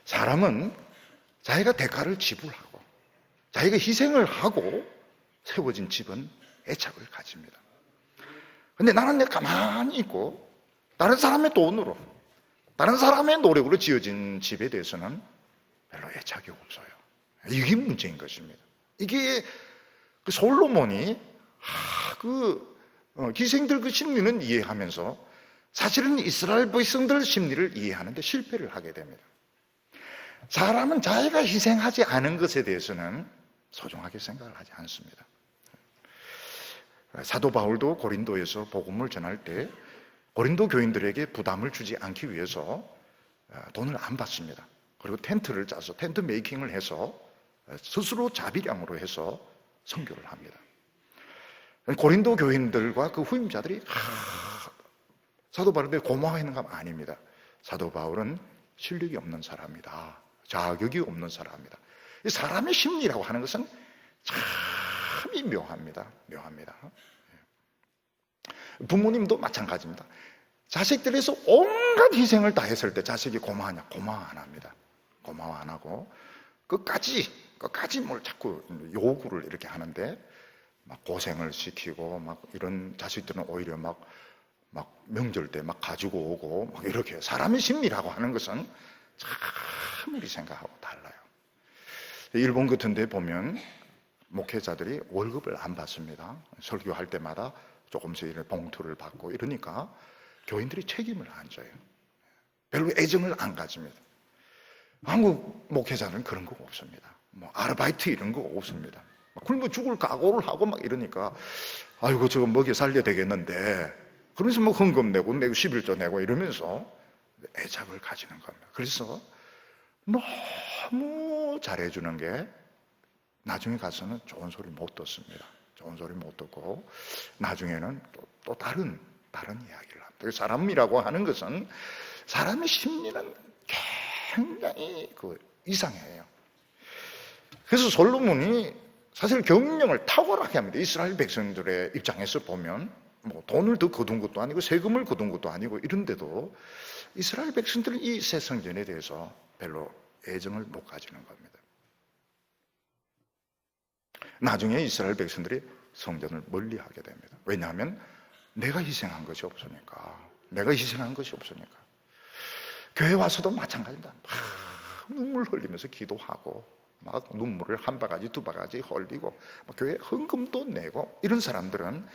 사람은 자기가 대가를 지불하고 자기가 희생을 하고 세워진 집은 애착을 가집니다. 근데 나는 가만히 있고 다른 사람의 돈으로 다른 사람의 노력으로 지어진 집에 대해서는 별로 애착이 없어요. 이게 문제인 것입니다. 이게 그 솔로몬이 기생들 그 심리는 이해하면서 사실은 이스라엘 백성들 심리를 이해하는데 실패를 하게 됩니다. 사람은 자기가 희생하지 않은 것에 대해서는 소중하게 생각을 하지 않습니다. 사도 바울도 고린도에서 복음을 전할 때 고린도 교인들에게 부담을 주지 않기 위해서 돈을 안 받습니다. 그리고 텐트를 짜서 텐트 메이킹을 해서 스스로 자비량으로 해서 선교를 합니다. 고린도 교인들과 그 후임자들이 사도 바울한테 고마워하는 건 아닙니다. 사도 바울은 실력이 없는 사람이다. 자격이 없는 사람이다. 사람의 심리라고 하는 것은 참이 묘합니다. 부모님도 마찬가지입니다. 자식들에서 온갖 희생을 다 했을 때 자식이 고마워하냐? 고마워 안 합니다. 고마워 안 하고 끝까지 뭘 자꾸 요구를 이렇게 하는데 막 고생을 시키고 막 이런 자식들은 오히려 막 명절 때 막 가지고 오고 막 이렇게 사람의 심리라고 하는 것은 참 우리 생각하고 달라요. 일본 같은 데 보면 목회자들이 월급을 안 받습니다. 설교할 때마다 조금씩 이런 봉투를 받고 이러니까 교인들이 책임을 안 져요. 별로 애정을 안 가집니다. 한국 목회자는 그런 거 없습니다. 뭐 아르바이트 이런 거 없습니다. 굶어 죽을 각오를 하고 막 이러니까 아이고 저거 먹여 살려야 되겠는데 그러면서 뭐 헌금 내고 11조 내고 이러면서 애착을 가지는 겁니다. 그래서 너무 잘해주는 게 나중에 가서는 좋은 소리 못 듣습니다. 좋은 소리 못 듣고 나중에는 또 다른 이야기를 합니다. 사람이라고 하는 것은 사람의 심리는 굉장히 이상해요. 그래서 솔로몬이 사실 경영을 탁월하게 합니다. 이스라엘 백성들의 입장에서 보면 뭐 돈을 더 거둔 것도 아니고 세금을 거둔 것도 아니고 이런데도 이스라엘 백성들은 이 새 성전에 대해서 별로 애정을 못 가지는 겁니다. 나중에 이스라엘 백성들이 성전을 멀리하게 됩니다. 왜냐하면 내가 희생한 것이 없으니까. 교회 와서도 마찬가지입니다. 막 눈물 흘리면서 기도하고 막 눈물을 한 바가지 두 바가지 흘리고 교회 헌금도 내고 이런 사람들은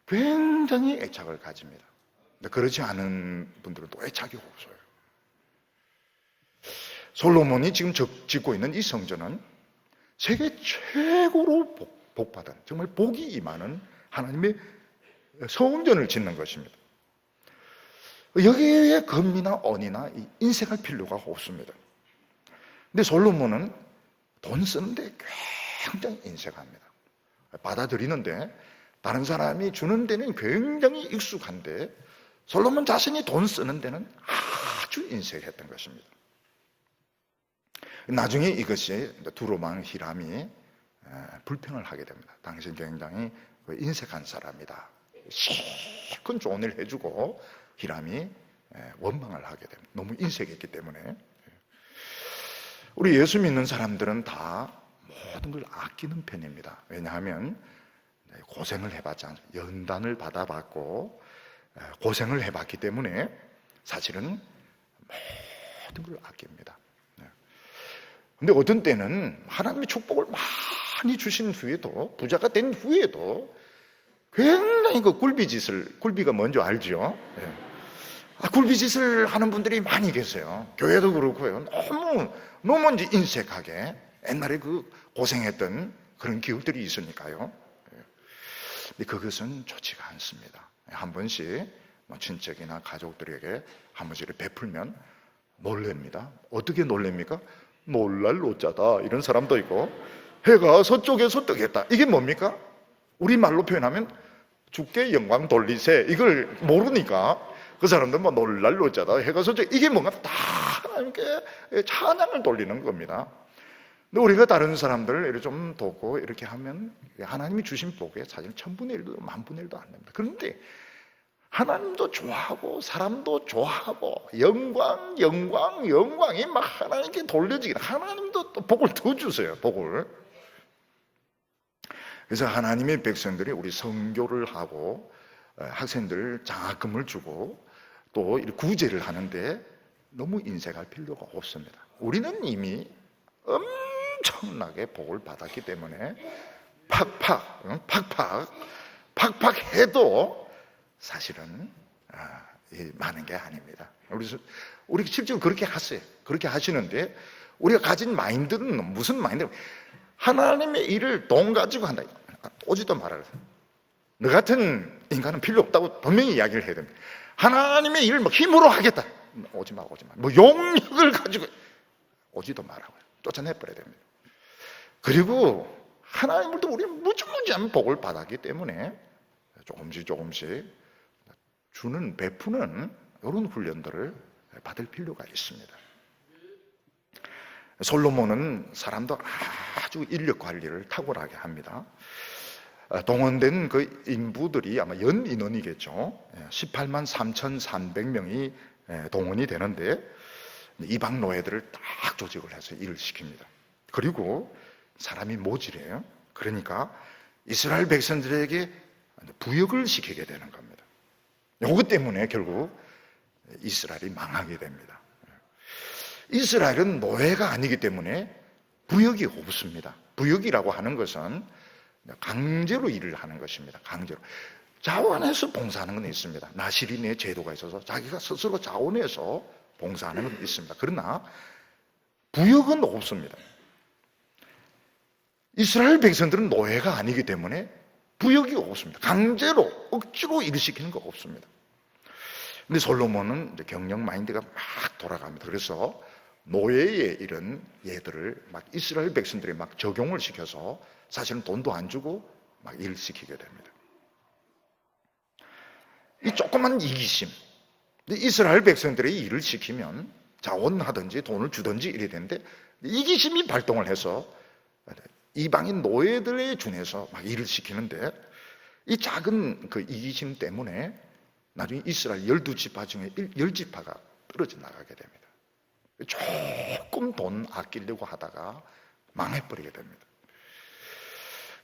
굉장히 애착을 가집니다. 근데 그렇지 않은 분들은 또 애착이 없어요. 솔로몬이 지금 짓고 있는 이 성전은 세계 최고로 복받은 정말 복이 임하는 하나님의 성전을 짓는 것입니다. 여기에 금이나 은이나 인색할 필요가 없습니다. 근데 솔로몬은 돈 쓰는데 굉장히 인색합니다. 받아들이는데 다른 사람이 주는 데는 굉장히 익숙한데 솔로몬 자신이 돈 쓰는 데는 아주 인색했던 것입니다. 나중에 이것이 두로만 히람이 불평을 하게 됩니다. 당신 굉장히 인색한 사람이다. 실컷 좋은 일 해주고 히람이 원망을 하게 됩니다. 너무 인색했기 때문에. 우리 예수 믿는 사람들은 다 모든 걸 아끼는 편입니다. 왜냐하면 고생을 해봤지 않습니까? 연단을 받아봤고 고생을 해봤기 때문에 사실은 모든 걸 아낍니다. 근데 어떤 때는 하나님의 축복을 많이 주신 후에도 부자가 된 후에도 굉장히 굴비가 뭔지 알죠? 굴비짓을 하는 분들이 많이 계세요. 교회도 그렇고요. 너무 이제 인색하게 옛날에 고생했던 그런 기억들이 있으니까요. 근데 그것은 좋지가 않습니다. 한 번씩 친척이나 가족들에게 한 번씩 베풀면 놀랍니다. 어떻게 놀랍니까? 놀랄 노자다 이런 사람도 있고 해가 서쪽에서 뜨겠다 이게 뭡니까? 우리말로 표현하면 주께 영광 돌리세 이걸 모르니까 그 사람들은 놀랄 노자다 해가 서쪽 이게 뭔가 다 하나님께 찬양을 돌리는 겁니다. 근데 우리가 다른 사람들을 이렇게 좀 돕고 이렇게 하면 하나님이 주신 복에 사실 1000분의 1도 10,000분의 1도 안 됩니다. 그런데 하나님도 좋아하고 사람도 좋아하고 영광이 막 하나님께 돌려지긴 하나님도 또 복을 더 주세요. 복을. 그래서 하나님의 백성들이 우리 선교를 하고 학생들 장학금을 주고 또 구제를 하는데 너무 인색할 필요가 없습니다. 우리는 이미 엄청나게 복을 받았기 때문에 팍팍 해도 사실은 많은 게 아닙니다. 우리 실제로 그렇게 하세요. 그렇게 하시는데 우리가 가진 마인드는 무슨 마인드? 하나님의 일을 돈 가지고 한다. 오지도 말아요. 너 같은 인간은 필요 없다고 분명히 이야기를 해야 됩니다. 하나님의 일을 힘으로 하겠다. 오지 마. 뭐 용력을 가지고 오지도 말라고요. 쫓아내버려야 됩니다. 그리고 하나님으로부터 우리는 무지무지한 복을 받았기 때문에 조금씩 주는, 베푸는 이런 훈련들을 받을 필요가 있습니다. 솔로몬은 사람도 아주 인력 관리를 탁월하게 합니다. 동원된 그 인부들이 아마 연 인원이겠죠. 18만 3,300명이 동원이 되는데 이방 노예들을 딱 조직을 해서 일을 시킵니다. 그리고 사람이 모질해요. 그러니까 이스라엘 백성들에게 부역을 시키게 되는 겁니다. 이것 때문에 결국 이스라엘이 망하게 됩니다. 이스라엘은 노예가 아니기 때문에 부역이 없습니다. 부역이라고 하는 것은 강제로 일을 하는 것입니다. 강제로. 자원해서 봉사하는 건 있습니다. 나시린의 제도가 있어서 자기가 스스로 자원해서 봉사하는 건 있습니다. 그러나 부역은 없습니다. 이스라엘 백성들은 노예가 아니기 때문에 부역이 없습니다. 강제로, 억지로 일을 시키는 거 없습니다. 근데 솔로몬은 경영 마인드가 막 돌아갑니다. 그래서 노예의 이런 예들을 막 이스라엘 백성들이 막 적용을 시켜서 사실은 돈도 안 주고 막 일 시키게 됩니다. 이 조그만 이기심. 이스라엘 백성들이 일을 시키면 자원하든지 돈을 주든지 이래야 되는데 이기심이 발동을 해서 이방인 노예들에 준해서 막 일을 시키는데 이 작은 그 이기심 때문에 나중에 이스라엘 12지파 중에 10지파가 떨어져 나가게 됩니다. 조금 돈 아끼려고 하다가 망해버리게 됩니다.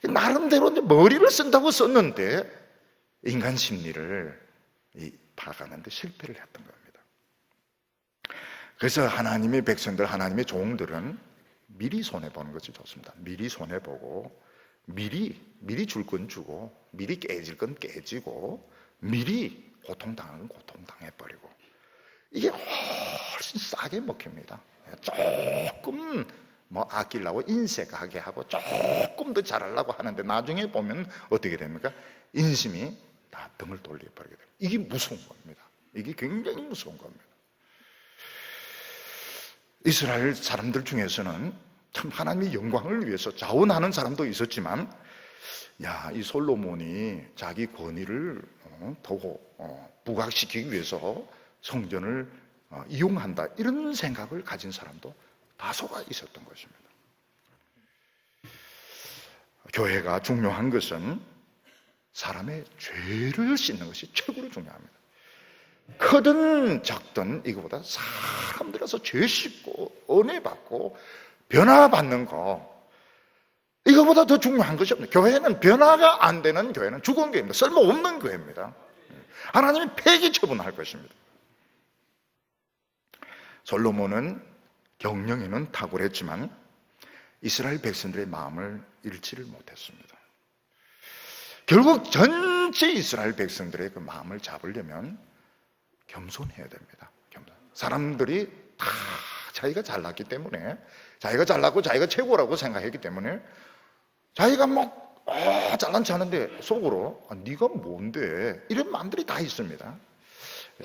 나름대로 머리를 쓴다고 썼는데 인간 심리를 파악하는데 실패를 했던 겁니다. 그래서 하나님의 백성들, 하나님의 종들은 미리 손해보는 것이 좋습니다. 미리 손해보고 미리 줄 건 주고 미리 깨질 건 깨지고 미리 고통당하는 건 고통당해버리고 이게 훨씬 싸게 먹힙니다. 조금 아끼려고 인색하게 하고 조금 더 잘하려고 하는데 나중에 보면 어떻게 됩니까? 인심이 다 등을 돌려버리게 됩니다. 이게 무서운 겁니다. 이게 굉장히 무서운 겁니다. 이스라엘 사람들 중에서는 참 하나님의 영광을 위해서 자원하는 사람도 있었지만 이 솔로몬이 자기 권위를 더 부각시키기 위해서 성전을 이용한다 이런 생각을 가진 사람도 다소가 있었던 것입니다. 교회가 중요한 것은 사람의 죄를 씻는 것이 최고로 중요합니다. 크든 작든 이거보다 사람들에서 죄 씻고 은혜 받고 변화받는 거 이거보다 더 중요한 것이 없습니다. 교회는 변화가 안 되는 교회는 죽은 교회입니다. 쓸모없는 교회입니다. 하나님이 폐기 처분할 것입니다. 솔로몬은 경영에는 탁월했지만 이스라엘 백성들의 마음을 잃지를 못했습니다. 결국 전체 이스라엘 백성들의 그 마음을 잡으려면 겸손해야 됩니다. 사람들이 다 자기가 잘났기 때문에 자기가 잘났고 자기가 최고라고 생각했기 때문에 자기가 잘난 체 하는데 속으로 네가 뭔데 이런 마음들이 다 있습니다.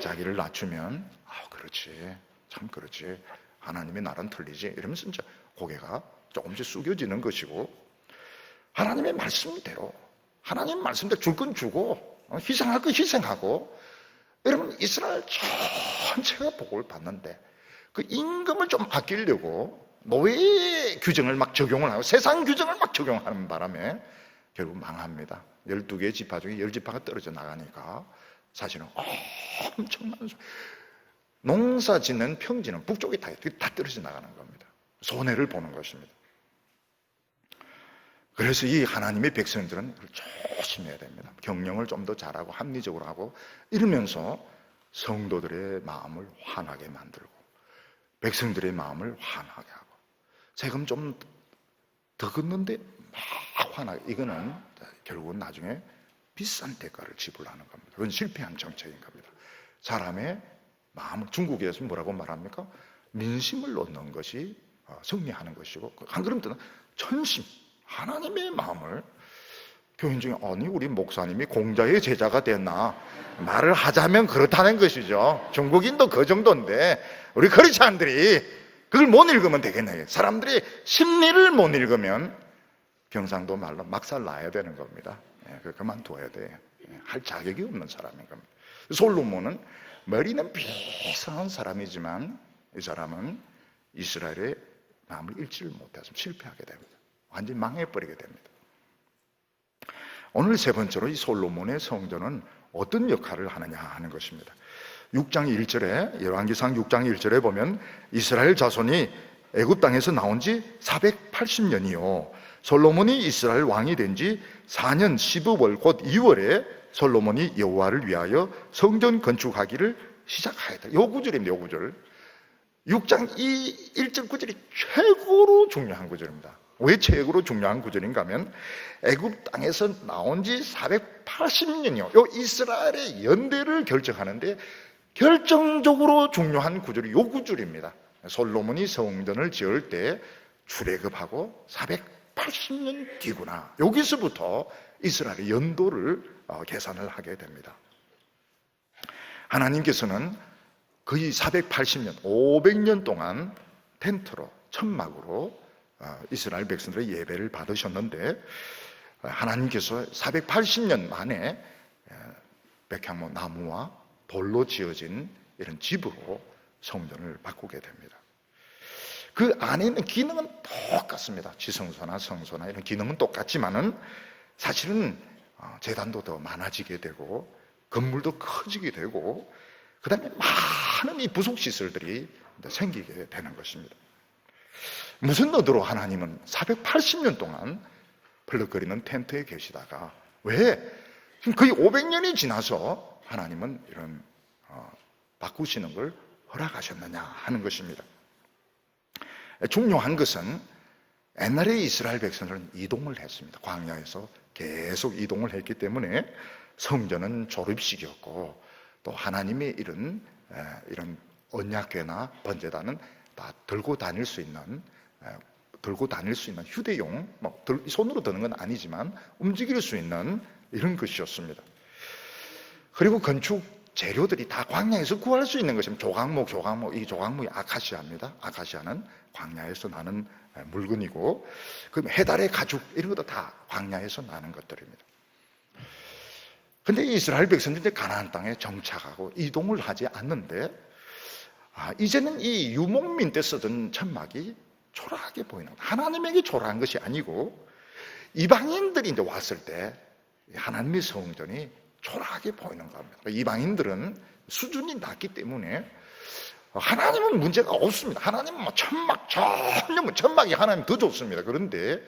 자기를 낮추면 그렇지 참 그렇지 하나님의 나라는 틀리지 이러면서 진짜 고개가 조금씩 숙여지는 것이고 하나님의 말씀대로 하나님 말씀대로 줄 건 주고 희생할 건 희생하고 여러분 이스라엘 전체가 복을 받는데 그 임금을 좀 아끼려고 노예 규정을 막 적용을 하고 세상 규정을 막 적용하는 바람에 결국 망합니다. 12개 지파 중에 10지파가 떨어져 나가니까 사실은 엄청난 농사 짓는 평지는 북쪽이 다 떨어져 나가는 겁니다. 손해를 보는 것입니다. 그래서 이 하나님의 백성들은 조심해야 됩니다. 경영을 좀 더 잘하고 합리적으로 하고 이러면서 성도들의 마음을 환하게 만들고 백성들의 마음을 화나게 하고, 세금 좀 더 걷는데 막 화나게. 이거는 결국은 나중에 비싼 대가를 지불하는 겁니다. 그건 실패한 정책인 겁니다. 사람의 마음을, 중국에서 뭐라고 말합니까? 민심을 얻는 것이 승리하는 것이고, 한 걸음 더는 천심, 하나님의 마음을. 교인 중에 아니 우리 목사님이 공자의 제자가 됐나 말을 하자면 그렇다는 것이죠. 중국인도 그 정도인데 우리 크리스찬들이 그걸 못 읽으면 되겠네. 사람들이 심리를 못 읽으면 경상도 말로 막살 나야 되는 겁니다. 그만둬야 돼. 할 자격이 없는 사람인 겁니다. 솔로몬은 머리는 비상한 사람이지만 이 사람은 이스라엘의 마음을 읽지를 못해서 실패하게 됩니다. 완전히 망해버리게 됩니다. 오늘 세 번째로 이 솔로몬의 성전은 어떤 역할을 하느냐 하는 것입니다. 6장 1절에, 열왕기상 6장 1절에 보면 이스라엘 자손이 애굽 땅에서 나온 지 480년이요 솔로몬이 이스라엘 왕이 된 지 4년 12월 곧 2월에 솔로몬이 여호와를 위하여 성전 건축하기를 시작하였다. 요 구절입니다. 요 구절. 6장 1절 구절이 최고로 중요한 구절입니다. 왜 최고로 중요한 구절인가 하면 애굽 땅에서 나온 지 480년이요. 요 이스라엘의 연대를 결정하는데 결정적으로 중요한 구절이 요 구절입니다. 솔로몬이 성전을 지을 때 출애굽하고 480년 뒤구나. 여기서부터 이스라엘의 연도를 계산을 하게 됩니다. 하나님께서는 거의 480년, 500년 동안 텐트로, 천막으로 이스라엘 백성들의 예배를 받으셨는데 하나님께서 480년 만에 백향목 나무와 돌로 지어진 이런 집으로 성전을 바꾸게 됩니다. 그 안에 있는 기능은 똑같습니다. 지성소나 성소나 이런 기능은 똑같지만은 사실은 제단도 더 많아지게 되고 건물도 커지게 되고 그 다음에 많은 이 부속시설들이 생기게 되는 것입니다. 무슨 의도로 하나님은 480년 동안 펄럭거리는 텐트에 계시다가 왜 거의 500년이 지나서 하나님은 이런 바꾸시는 걸 허락하셨느냐 하는 것입니다. 중요한 것은 옛날에 이스라엘 백성들은 이동을 했습니다. 광야에서 계속 이동을 했기 때문에 성전은 조립식이었고 또 하나님의 이런 언약궤나 번제단은 다 들고 다닐 수 있는 휴대용, 손으로 드는 건 아니지만 움직일 수 있는 이런 것이었습니다. 그리고 건축 재료들이 다 광야에서 구할 수 있는 것입니다. 이 조각목이 아카시아입니다. 아카시아는 광야에서 나는 물건이고, 그 해달의 가죽 이런 것도 다 광야에서 나는 것들입니다. 근데 이스라엘 백성들이 가나안 땅에 정착하고 이동을 하지 않는데, 이제는 이 유목민 때 쓰던 천막이 초라하게 보이는 거예요. 하나님에게 초라한 것이 아니고 이방인들이 이제 왔을 때 하나님의 성전이 초라하게 보이는 겁니다. 이방인들은 수준이 낮기 때문에 하나님은 문제가 없습니다. 하나님은 천막이 하나님 더 좋습니다. 그런데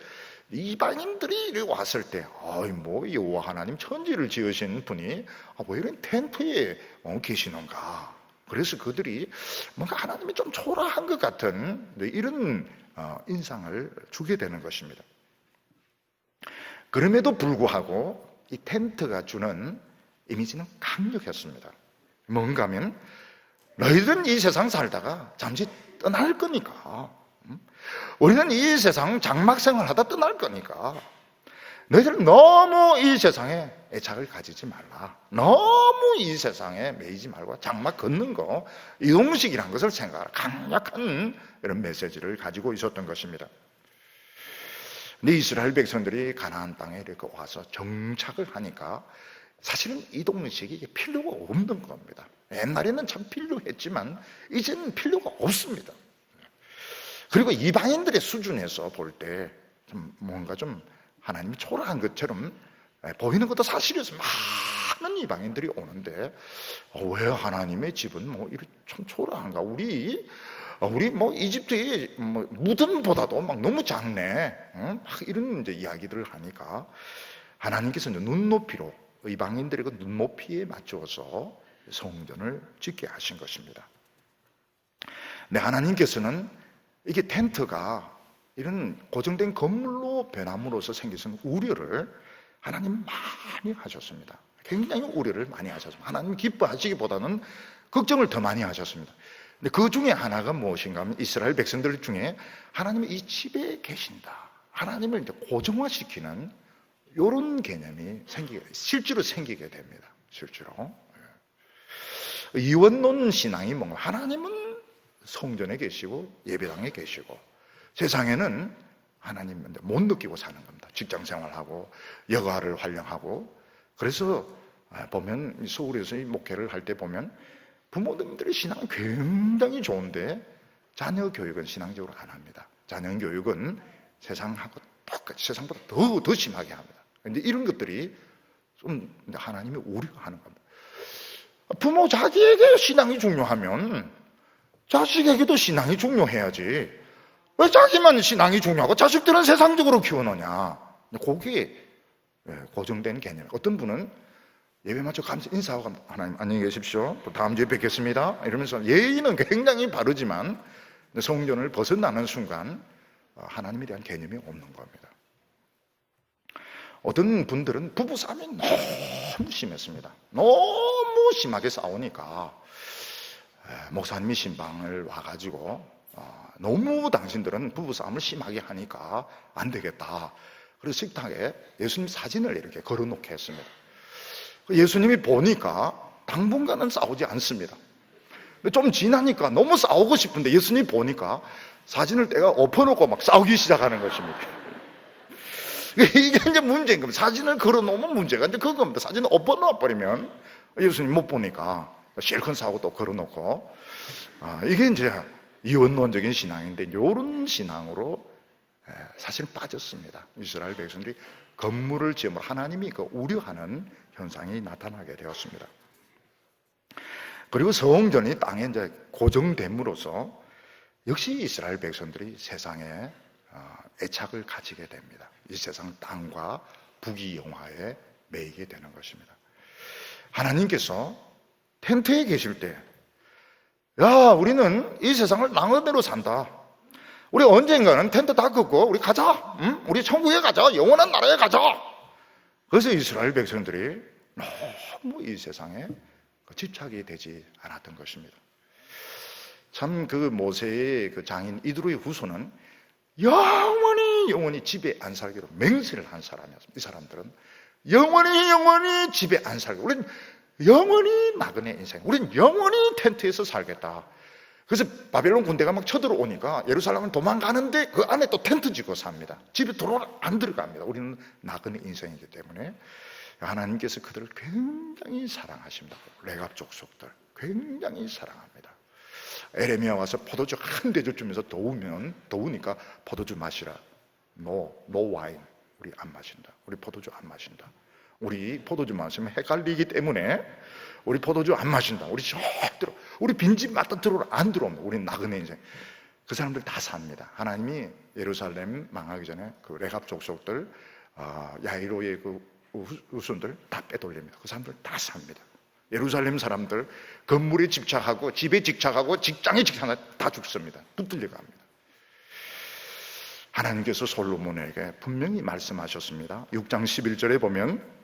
이방인들이 왔을 때, 여호와 하나님 천지를 지으신 분이 왜 이런 텐트에 계시는가? 그래서 그들이 뭔가 하나님이 좀 초라한 것 같은 이런 인상을 주게 되는 것입니다. 그럼에도 불구하고 이 텐트가 주는 이미지는 강력했습니다. 뭔가 하면 너희들은 이 세상 살다가 잠시 떠날 거니까, 우리는 이 세상 장막 생활하다 떠날 거니까 너희들은 너무 이 세상에 애착을 가지지 말라. 너무 이 세상에 매이지 말고 장막 걷는 거, 이동식이란 것을 생각하라. 강력한 이런 메시지를 가지고 있었던 것입니다. 근데 이스라엘 백성들이 가나안 땅에 이렇게 와서 정착을 하니까 사실은 이동식이 필요가 없는 겁니다. 옛날에는 참 필요했지만 이제는 필요가 없습니다. 그리고 이방인들의 수준에서 볼 때 뭔가 좀 하나님이 초라한 것처럼 보이는 것도 사실이어서 많은 이방인들이 오는데 왜 하나님의 집은 이렇게 참 초라한가? 우리 이집트의 무덤보다도 너무 작네. 이런 이제 이야기들을 하니까 하나님께서 눈높이로 이방인들의 그 눈높이에 맞추어서 성전을 짓게 하신 것입니다. 근데 하나님께서는 이게 텐트가 이런 고정된 건물로 변함으로써 생길 수 있는 우려를 하나님 많이 하셨습니다. 굉장히 우려를 많이 하셨습니다. 하나님 기뻐하시기보다는 걱정을 더 많이 하셨습니다. 근데 그 중에 하나가 무엇인가 하면 이스라엘 백성들 중에 하나님이 이 집에 계신다, 하나님을 이제 고정화시키는 이런 개념이 실제로 생기게 됩니다. 실제로. 이원론 신앙이 뭔가, 하나님은 성전에 계시고 예배당에 계시고 세상에는 하나님 못 느끼고 사는 겁니다. 직장 생활하고 여가를 활용하고. 그래서 보면 서울에서 이 목회를 할 때 보면 부모님들의 신앙은 굉장히 좋은데 자녀 교육은 신앙적으로 안 합니다. 자녀 교육은 세상하고 똑같이, 세상보다 더 심하게 합니다. 근데 이런 것들이 좀 하나님이 우려하는 겁니다. 부모 자기에게 신앙이 중요하면 자식에게도 신앙이 중요해야지. 왜 자기만 신앙이 중요하고 자식들은 세상적으로 키워놓냐. 그게 고정된 개념. 어떤 분은 예배 마쳐 인사하고 하나님 안녕히 계십시오, 다음 주에 뵙겠습니다 이러면서 예의는 굉장히 바르지만 성전을 벗어나는 순간 하나님에 대한 개념이 없는 겁니다. 어떤 분들은 부부싸움이 너무 심했습니다. 너무 심하게 싸우니까 목사님이 신방을 와가지고 너무 당신들은 부부싸움을 심하게 하니까 안 되겠다. 그래서 식탁에 예수님 사진을 이렇게 걸어놓게 했습니다. 예수님이 보니까 당분간은 싸우지 않습니다. 좀 지나니까 너무 싸우고 싶은데 예수님이 보니까 사진을 떼가 엎어놓고 막 싸우기 시작하는 것입니다. 이게 이제 문제인 겁니다. 사진을 걸어놓으면 문제가 이제 그겁니다. 사진을 엎어놓아버리면 예수님 못 보니까 실컷 싸우고 또 걸어놓고, 이게 이제 이원론적인 신앙인데 이런 신앙으로 사실 빠졌습니다. 이스라엘 백성들이 건물을 지으므로 하나님이 그 우려하는 현상이 나타나게 되었습니다. 그리고 성전이 땅에 이제 고정됨으로써 역시 이스라엘 백성들이 세상에 애착을 가지게 됩니다. 이 세상 땅과 부귀영화에 매이게 되는 것입니다. 하나님께서 텐트에 계실 때, 야, 우리는 이 세상을 낭어대로 산다. 우리 언젠가는 텐트 다 걷고 우리 가자. 응? 우리 천국에 가자. 영원한 나라에 가자. 그래서 이스라엘 백성들이 너무 이 세상에 집착이 되지 않았던 것입니다. 참 그 모세의 그 장인 이드로의 후손은 영원히 집에 안 살기로 맹세를 한 사람이었습니다. 이 사람들은 영원히 집에 안 살기로, 우리는 영원히 나그네 인생, 우리는 영원히 텐트에서 살겠다. 그래서 바벨론 군대가 막 쳐들어오니까 예루살렘을 도망가는데 그 안에 또 텐트 짓고 삽니다. 집에 안 들어갑니다. 우리는 나그네 인생이기 때문에. 하나님께서 그들을 굉장히 사랑하십니다. 레갑 족속들 굉장히 사랑합니다. 에레미야 와서 포도주 한 대접 주면서 더우니까 포도주 마시라. No 와인. 우리 안 마신다. 우리 포도주 안 마신다. 우리 포도주 마시면 헷갈리기 때문에 우리 포도주 안 마신다. 우리 절대로 우리 빈집 맞닥뜨려 안 들어옵니다. 우리는 나그네 인생. 그 사람들 다 삽니다. 하나님이 예루살렘 망하기 전에 그 레갑 족속들, 야이로의 그 후손들 다 빼돌립니다. 그 사람들 다 삽니다. 예루살렘 사람들 건물에 집착하고 집에 집착하고 직장에 집착하고 다 죽습니다. 붙들려 갑니다. 하나님께서 솔로몬에게 분명히 말씀하셨습니다. 6장 11절에 보면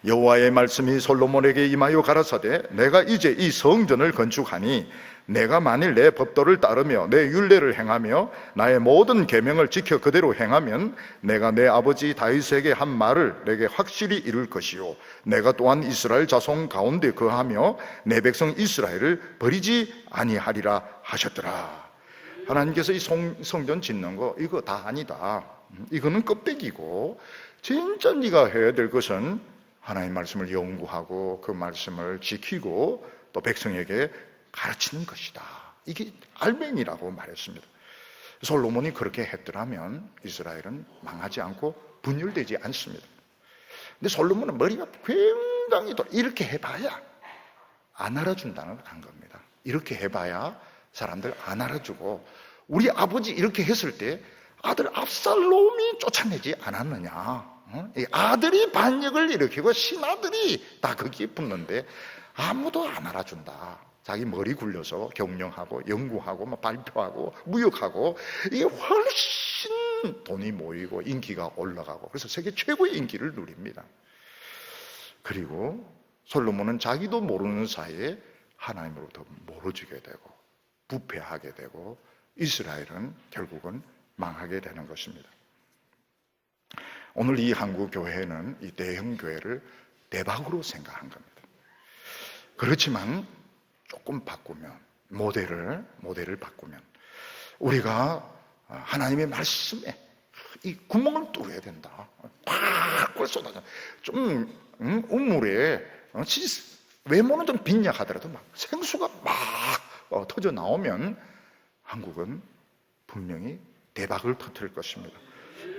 여호와의 말씀이 솔로몬에게 임하여 가라사대 내가 이제 이 성전을 건축하니 내가 만일 내 법도를 따르며 내 율례를 행하며 나의 모든 계명을 지켜 그대로 행하면 내가 내 아버지 다윗에게 한 말을 내게 확실히 이룰 것이요 내가 또한 이스라엘 자손 가운데 거하며 내 백성 이스라엘을 버리지 아니하리라 하셨더라. 하나님께서 이 성전 짓는 거 이거 다 아니다. 이거는 껍데기고 진짜 네가 해야 될 것은 하나님의 말씀을 연구하고 그 말씀을 지키고 또 백성에게 가르치는 것이다. 이게 알맹이라고 말했습니다. 솔로몬이 그렇게 했더라면 이스라엘은 망하지 않고 분열되지 않습니다. 근데 솔로몬은 머리가 굉장히 이렇게 해봐야 안 알아준다는 걸 안 겁니다. 이렇게 해봐야 사람들 안 알아주고, 우리 아버지 이렇게 했을 때 아들 압살롬이 쫓아내지 않았느냐. 이 아들이 반역을 일으키고 신하들이 다 거기에 붙는데 아무도 안 알아준다. 자기 머리 굴려서 경영하고 연구하고 막 발표하고 무역하고 이게 훨씬 돈이 모이고 인기가 올라가고 그래서 세계 최고의 인기를 누립니다. 그리고 솔로몬은 자기도 모르는 사이에 하나님으로부터 멀어지게 되고 부패하게 되고 이스라엘은 결국은 망하게 되는 것입니다. 오늘 이 한국 교회는 이 대형 교회를 대박으로 생각한 겁니다. 그렇지만 조금 바꾸면 모델을 바꾸면 우리가 하나님의 말씀에 이 구멍을 뚫어야 된다. 팍 쏟아져. 좀 우물에 외모는 좀 빈약하더라도 막 생수가 막 터져 나오면 한국은 분명히 대박을 터뜨릴 것입니다.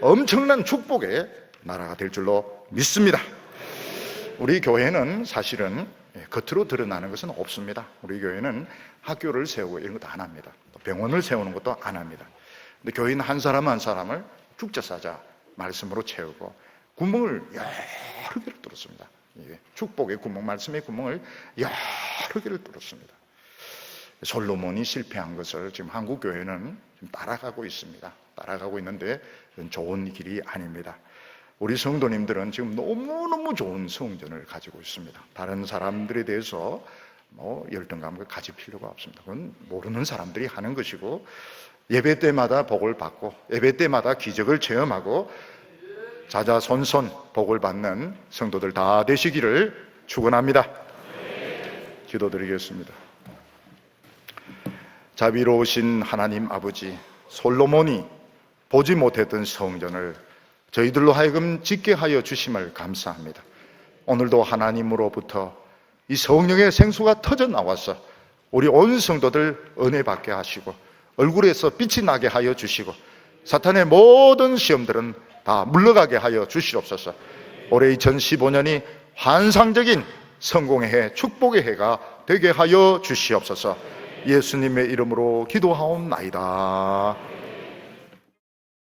엄청난 축복의 나라가 될 줄로 믿습니다. 우리 교회는 사실은 겉으로 드러나는 것은 없습니다. 우리 교회는 학교를 세우고 이런 것도 안 합니다. 병원을 세우는 것도 안 합니다. 근데 교인 한 사람 한 사람을 죽자사자 말씀으로 채우고 구멍을 여러 개를 뚫었습니다. 축복의 구멍, 말씀의 구멍을 여러 개를 뚫었습니다. 솔로몬이 실패한 것을 지금 한국 교회는 따라가고 있습니다. 따라가고 있는데 좋은 길이 아닙니다. 우리 성도님들은 지금 너무너무 좋은 성전을 가지고 있습니다. 다른 사람들에 대해서 열등감을 가질 필요가 없습니다. 그건 모르는 사람들이 하는 것이고 예배 때마다 복을 받고 예배 때마다 기적을 체험하고 자자손손 복을 받는 성도들 다 되시기를 축원합니다. 기도드리겠습니다. 자비로우신 하나님 아버지, 솔로몬이 보지 못했던 성전을 저희들로 하여금 짓게 하여 주심을 감사합니다. 오늘도 하나님으로부터 이 성령의 생수가 터져 나와서 우리 온 성도들 은혜 받게 하시고 얼굴에서 빛이 나게 하여 주시고 사탄의 모든 시험들은 다 물러가게 하여 주시옵소서. 올해 2015년이 환상적인 성공의 해, 축복의 해가 되게 하여 주시옵소서. 예수님의 이름으로 기도하옵나이다.